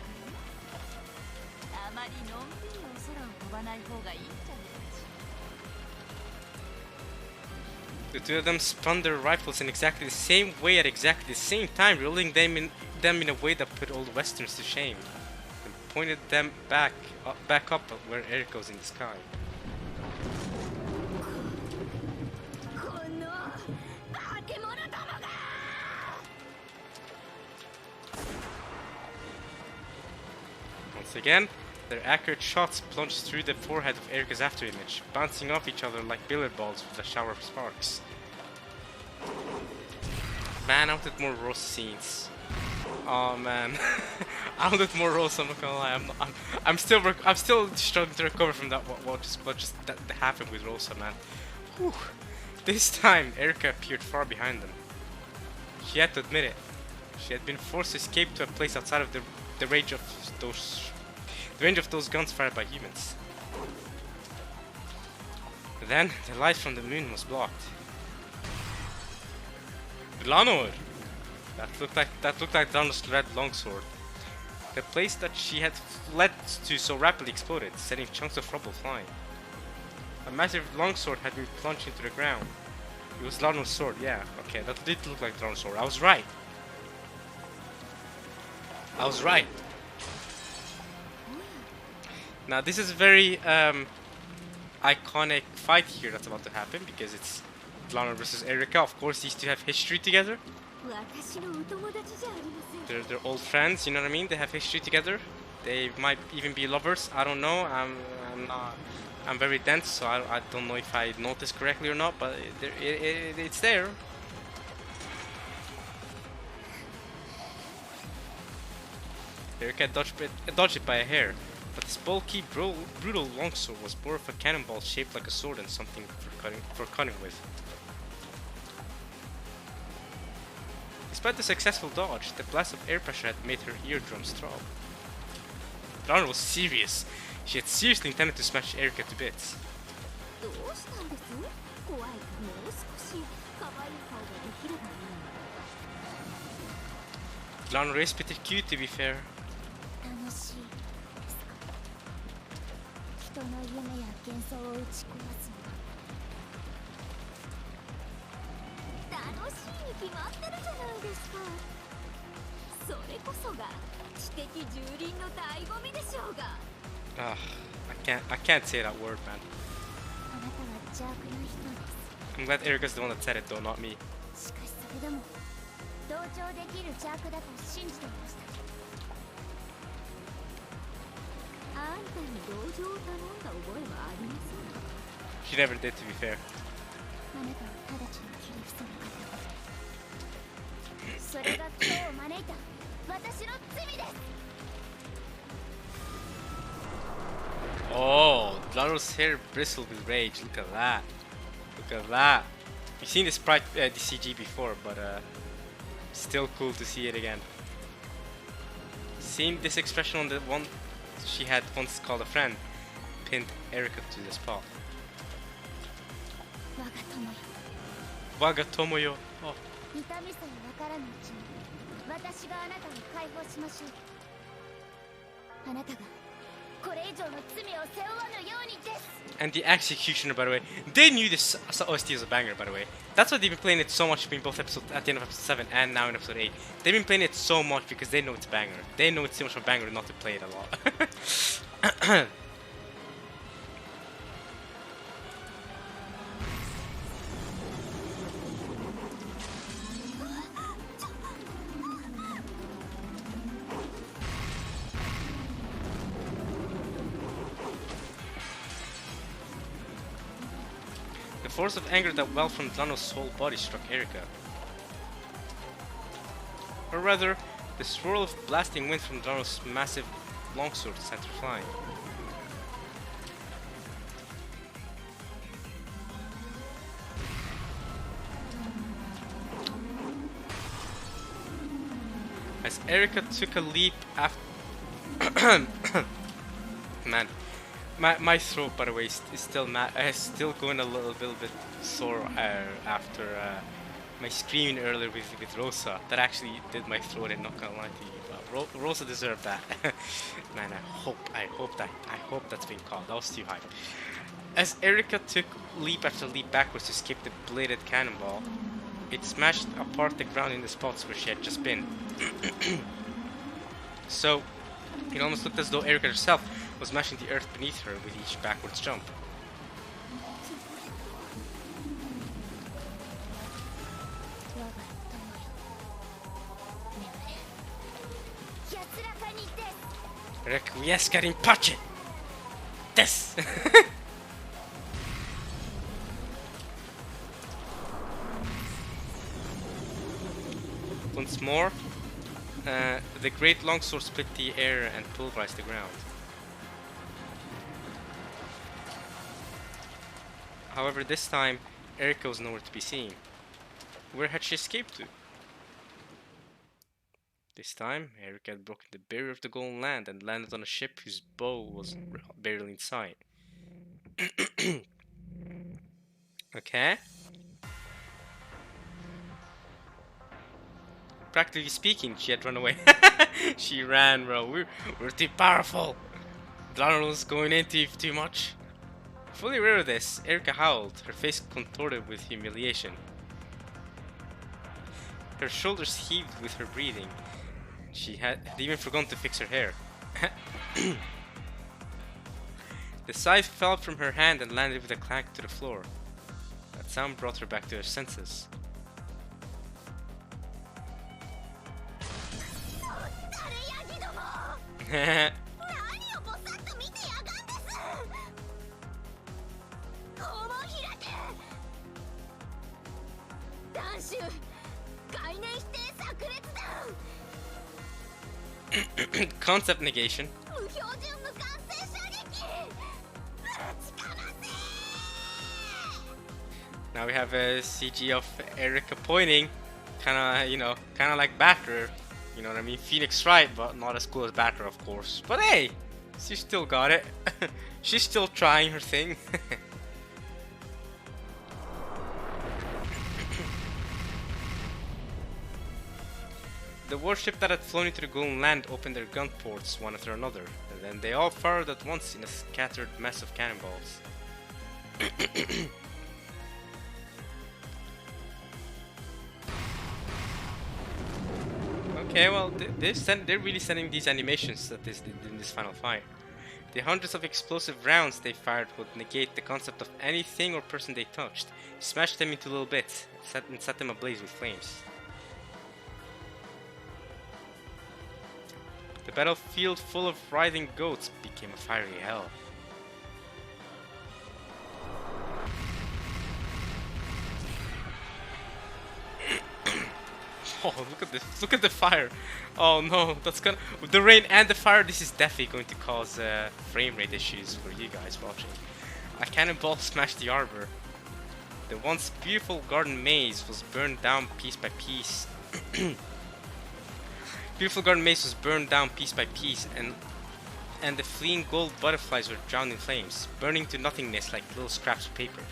あまりのんびりお空を飛ばない方がいいんじゃないかし The two of them spun their rifles in exactly the same way at exactly the same time, rolling them in a way that put old westerns to shame, and pointed them back up where Erika was in the sky. この化け物どもが Once again, their accurate shots plunged through the forehead of Erika's afterimage, bouncing off each other like billiard balls with a shower of sparks. Man, I wanted more Rosa scenes. Oh man, I wanted more Rosa. I'm not gonna lie. I'm still struggling to recover from that. What just that happened with Rosa, man. Whew. This time, Erika appeared far behind them. She had to admit it. She had been forced to escape to a place outside of the range of those guns fired by humans. Then the light from the moon was blocked. Glanor! That looked like Donald's red longsword. The place that she had fled to so rapidly exploded, setting chunks of rubble flying. A massive longsword had been plunged into the ground. It was Lano's sword, yeah. Okay, that did look like Lano's sword. I was right. I was right. Now this is a very iconic fight here that's about to happen because it's Lano versus Erika. Of course, these two have history together. They're old friends, you know what I mean? They have history together. They might even be lovers. I don't know. I'm very dense, so I don't know if I noticed correctly or not, but it's there. Erika dodged it by a hair, but this bulky, brutal longsword was more of a cannonball shaped like a sword and something for cutting with. Despite the successful dodge, the blast of air pressure had made her eardrums throb. Lana was serious. She had seriously intended to smash Erika to bits. Lana is pretty cute, to be fair. I can't say that word, man. I'm glad Erika's the one that said it though, not me. She never did, to be fair. Oh, Lano's hair bristled with rage. Look at that. Look at that. We've seen this CG before, but still cool to see it again. Seen this expression on the one she had once called a friend, pinned Erika to the spot. Waga Tomoyo. Oh. And the executioner, by the way, they knew this OST was a banger, by the way. That's why they've been playing it so much between both episodes, at the end of episode 7 and now in episode 8. They've been playing it so much because they know it's a banger. They know it's too much of a banger not to play it a lot. The force of anger that welled from Lano's whole body struck Erika. Or rather, the swirl of blasting wind from Lano's massive longsword sent her flying. As Erika took a leap after... Man. My throat, by the way, is still still going a little bit sore after my screaming earlier with Rosa. That actually did my throat in, not gonna lie to you. But Rosa deserved that. Man, I hope that's been caught. That was too hype. As Erika took leap after leap backwards to escape the bladed cannonball, it smashed apart the ground in the spots where she had just been. So it almost looked as though Erika herself was smashing the earth beneath her with each backwards jump. Requiescat in pace! Des! Once more, the great longsword split the air and pulverized the ground. However, this time, Erika was nowhere to be seen. Where had she escaped to? This time, Erika had broken the barrier of the Golden Land and landed on a ship whose bow was barely in sight. Okay. Practically speaking, she had run away. She ran, bro. We're too powerful. Donald was going into too much. Fully aware of this, Erika howled, her face contorted with humiliation. Her shoulders heaved with her breathing. She had even forgotten to fix her hair. The scythe fell from her hand and landed with a clank to the floor. That sound brought her back to her senses. Concept negation. Now we have a CG of Erika pointing, kinda like Backer. You know what I mean? Phoenix Wright, but not as cool as Backer, of course. But hey, she still got it. She's still trying her thing. The warship that had flown into the Golden Land opened their gun ports one after another, and then they all fired at once in a scattered mess of cannonballs. Okay, well, they're really sending these animations in this final fight. The hundreds of explosive rounds they fired would negate the concept of anything or person they touched, smash them into little bits, and set them ablaze with flames. The battlefield full of writhing goats became a fiery hell. Oh, look at this! Look at the fire! Oh no, that's gonna... With the rain and the fire, this is definitely going to cause frame rate issues for you guys watching. A cannonball smashed the arbor. The once beautiful garden maze was burned down piece by piece. Beautiful garden maze was burned down piece by piece, and the fleeing gold butterflies were drowned in flames, burning to nothingness like little scraps of paper.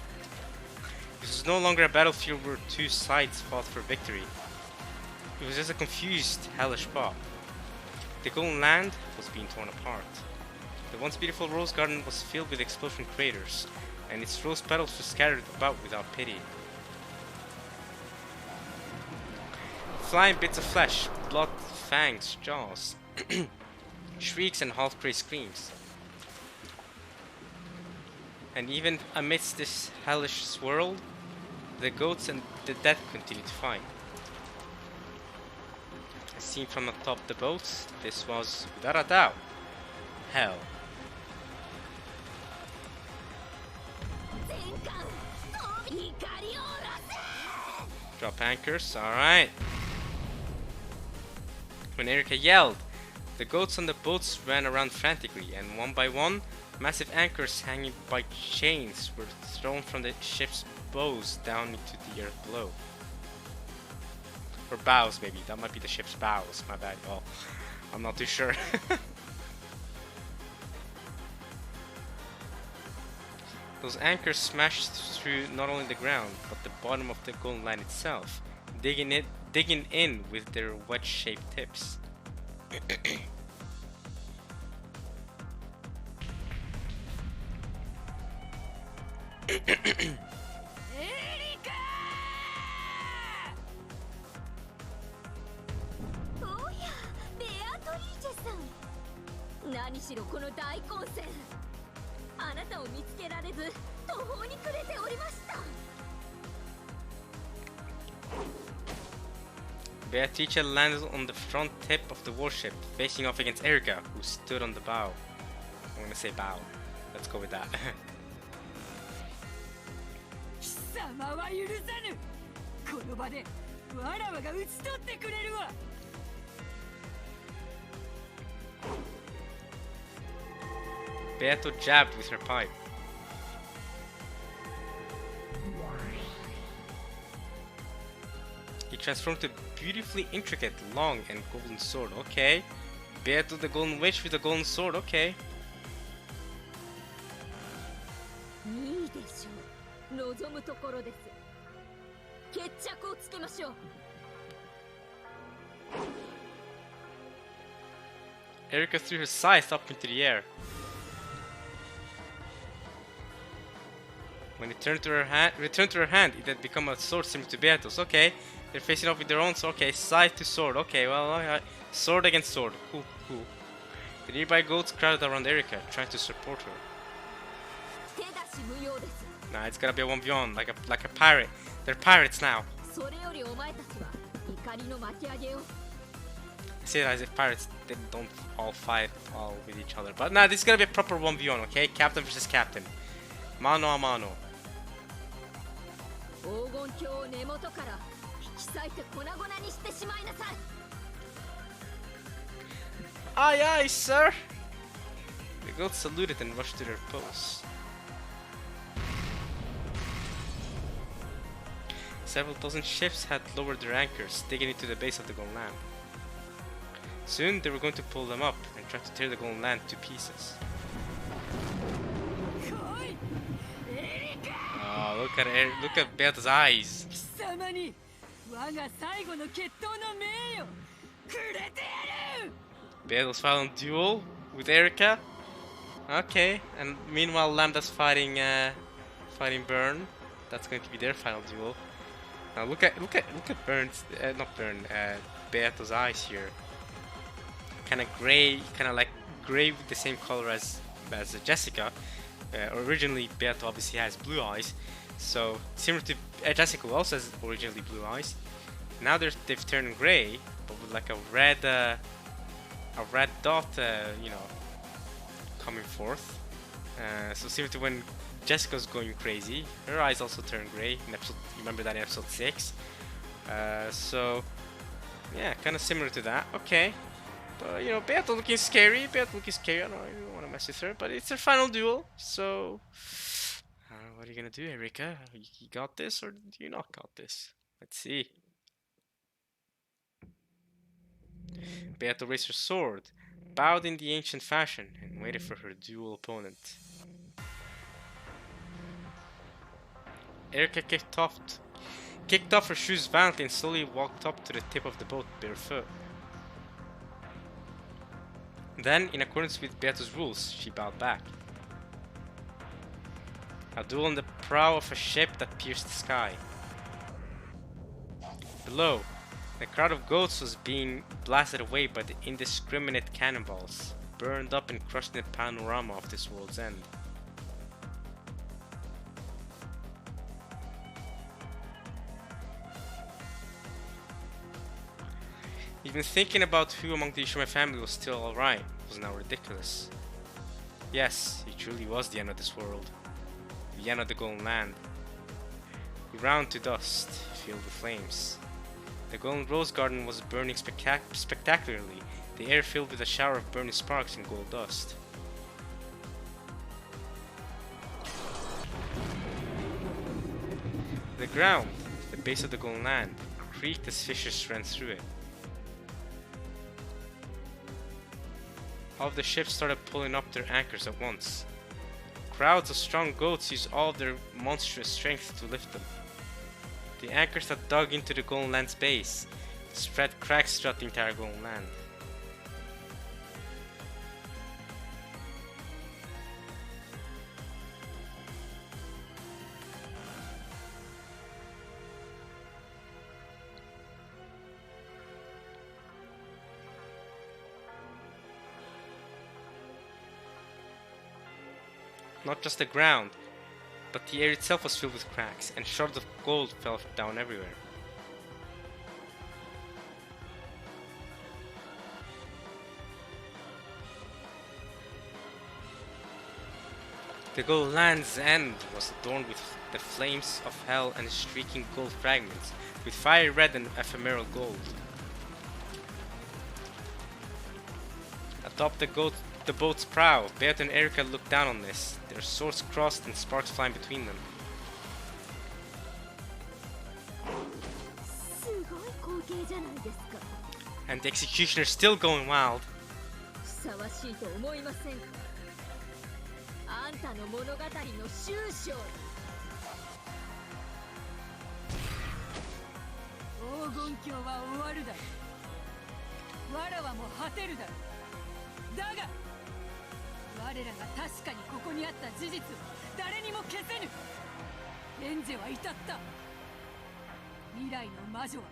This was no longer a battlefield where two sides fought for victory. It was just a confused, hellish spot. The Golden Land was being torn apart. The once beautiful rose garden was filled with explosion craters, and its rose petals were scattered about without pity. Flying bits of flesh, blood, fangs, jaws, shrieks and half-crazed screams. And even amidst this hellish swirl, the goats and the dead continued to fight. Seen from atop the boats, this was, without a doubt, hell. Drop anchors, alright. When Erika yelled, the goats on the boats ran around frantically, and one by one, massive anchors hanging by chains were thrown from the ship's bows down into the earth below. Or bows, maybe. That might be the ship's bows. My bad. Well, I'm not too sure. Those anchors smashed through not only the ground, but the bottom of the Golden Line itself, digging in with their wedge-shaped tips. Beatrice landed on the front tip of the warship, facing off against Erika, who stood on the bow. I'm gonna say bow. Let's go with that. Beato jabbed with her pipe. He transformed to a beautifully intricate, long, and golden sword. Okay. Beato the Golden Witch with a golden sword. Okay. Erika threw her scythe up into the air. When it returned to her hand, it had become a sword similar to Beato's. Okay, they're facing off with their own sword. Okay, side to sword. Okay, well, sword against sword. Cool, cool. The nearby goats crowded around Erika, trying to support her. Nah, it's gonna be a 1v1, like a pirate. They're pirates now. I say that as if pirates don't all fight all with each other. But nah, this is gonna be a proper 1v1, okay? Captain versus captain. Mano a mano. Aye aye, sir! The goats saluted and rushed to their posts. Several dozen ships had lowered their anchors, digging into the base of the golden land. Soon they were going to pull them up and try to tear the golden land to pieces. Oh, look at Beata's eyes. Beata's final duel with Erika. Okay, and meanwhile Lambda's fighting Burn. That's going to be their final duel. Now look at Beata's eyes here. Kind of gray, like gray with the same color as Jessica. Originally, Beata obviously has blue eyes, so similar to Jessica, who also has originally blue eyes. Now they've turned gray, but with like a red dot, coming forth. So similar to when Jessica's going crazy, her eyes also turn gray. In episode, remember that in episode 6. So yeah, kind of similar to that. Okay. But Beata looking scary. I don't want to mess with her, but it's her final duel. So, what are you gonna do, Erika? You got this, or do you not got this? Let's see. Beata raised her sword, bowed in the ancient fashion, and waited for her dual opponent. Erika kicked off her shoes violently and slowly walked up to the tip of the boat barefoot. Then, in accordance with Beata's rules, she bowed back. A duel on the prow of a ship that pierced the sky. Below, the crowd of goats was being blasted away by the indiscriminate cannonballs, burned up and crushed in the panorama of this world's end. Even thinking about who among the Ishima family was still alright was now ridiculous. Yes, he truly was the end of this world. The end of the golden land. Ground to dust, filled with flames. The golden rose garden was burning spectacularly, the air filled with a shower of burning sparks and gold dust. The ground, the base of the golden land, creaked as fissures ran through it. All of the ships started pulling up their anchors at once. Crowds of strong goats used all of their monstrous strength to lift them. The anchors that dug into the golden land's base spread cracks throughout the entire golden land. Not just the ground, but the air itself was filled with cracks, and shards of gold fell down everywhere. The golden land's end was adorned with the flames of hell and streaking gold fragments, with fiery red and ephemeral gold. Atop the boat's prow, Beata and Erika looked down on this, their swords crossed and sparks flying between them. And the executioner's still going wild. エンジェは至った。未来の魔女は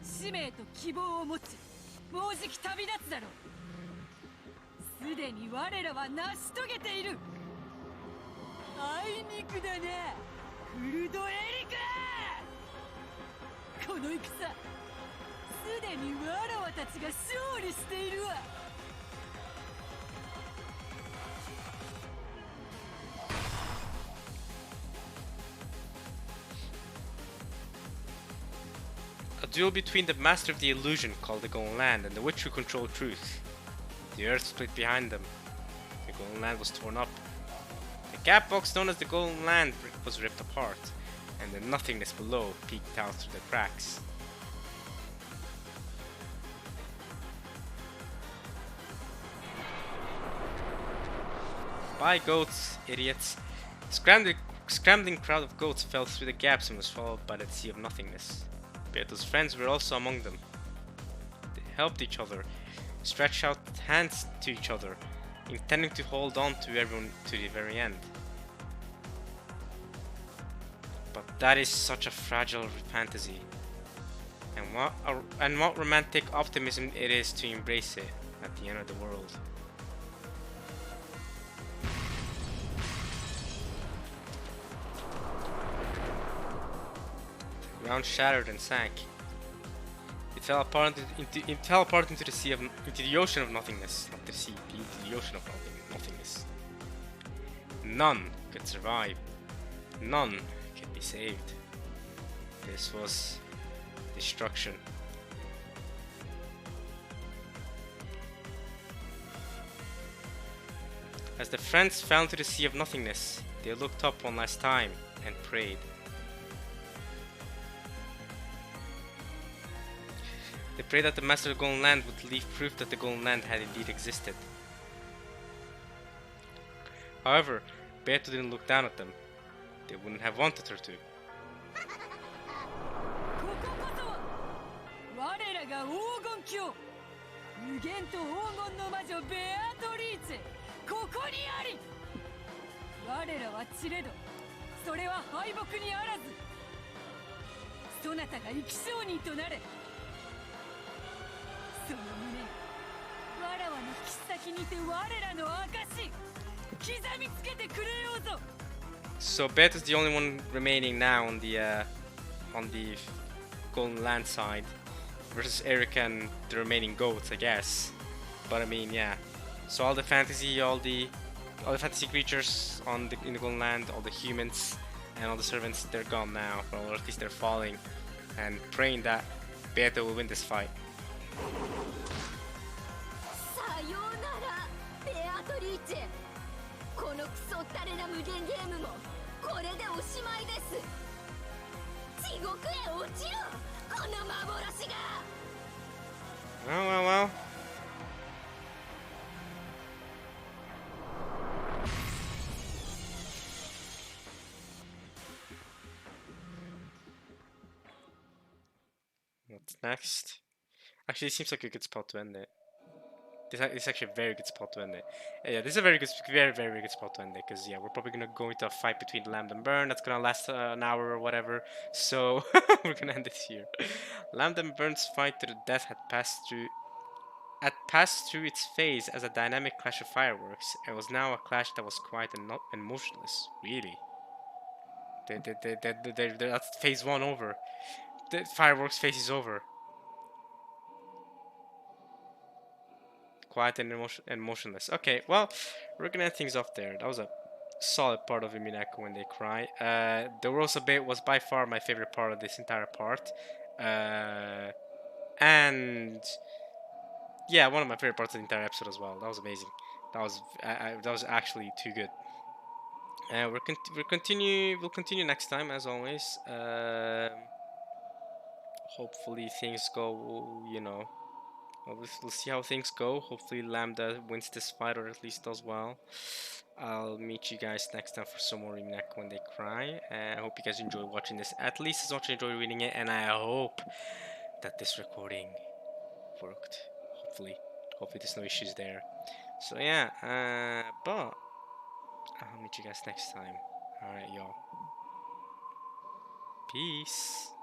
使命と希望を持ち、もうじき旅立つだろう。すでに我らは成し遂げている。あいにくだな、フルドエリカ。この戦、すでにわらわたちが勝利しているわ。A duel between the master of the illusion called the Golden Land and the witch who controlled truth. The earth split behind them. The Golden Land was torn up. The gap box known as the Golden Land was ripped apart, and the nothingness below peeked out through the cracks. By goats, idiots! The scrambling crowd of goats fell through the gaps and was swallowed by the sea of nothingness. Beto's friends were also among them. They helped each other, stretched out hands to each other, intending to hold on to everyone to the very end. But that is such a fragile fantasy. And what romantic optimism it is to embrace it at the end of the world. The ground shattered and sank. It fell apart into the sea into the ocean of nothingness, not the sea, into the ocean of nothingness. None could survive. None could be saved. This was destruction. As the friends fell into the sea of nothingness, they looked up one last time and prayed. They prayed that the Master of the Golden Land would leave proof that the Golden Land had indeed existed. However, Beto didn't look down at them. They wouldn't have wanted her to. So Beto's the only one remaining now on the Golden Land side versus Erika and the remaining goats, I guess. But I mean, yeah. So all the fantasy creatures in the Golden Land, all the humans and all the servants, they're gone now, or at least they're falling and praying that Beto will win this fight. このクソったれな無限ゲームもこれでおしまいです。地獄へ落ちろ、この幻が。Well. What's next? Actually, it seems like a good spot to end it. This is actually a very good spot to end it. Yeah, this is a very good spot to end it, because yeah, we're probably gonna go into a fight between Lambda and Burn that's gonna last an hour or whatever. So we're gonna end this here. Lambda and Burn's fight to the death had passed through its phase as a dynamic clash of fireworks, and was now a clash that was quiet and motionless. Really, that's phase 1 over. The fireworks phase is over. Quiet and motionless. Okay, well, we're gonna end things off there. That was a solid part of Umineko when they cry. The Rosa bit was by far my favorite part of this entire part. And yeah, one of my favorite parts of the entire episode as well. That was amazing. That was actually too good. We'll continue next time as always. Hopefully things go, you know. We'll see how things go. Hopefully Lambda wins this fight, or at least does well. I'll meet you guys next time for some more Umineko when they cry. I hope you guys enjoy watching this at least as much as I enjoy reading it, and I hope that this recording worked. Hopefully there's no issues there. So yeah, but I'll meet you guys next time. Alright, y'all. Peace.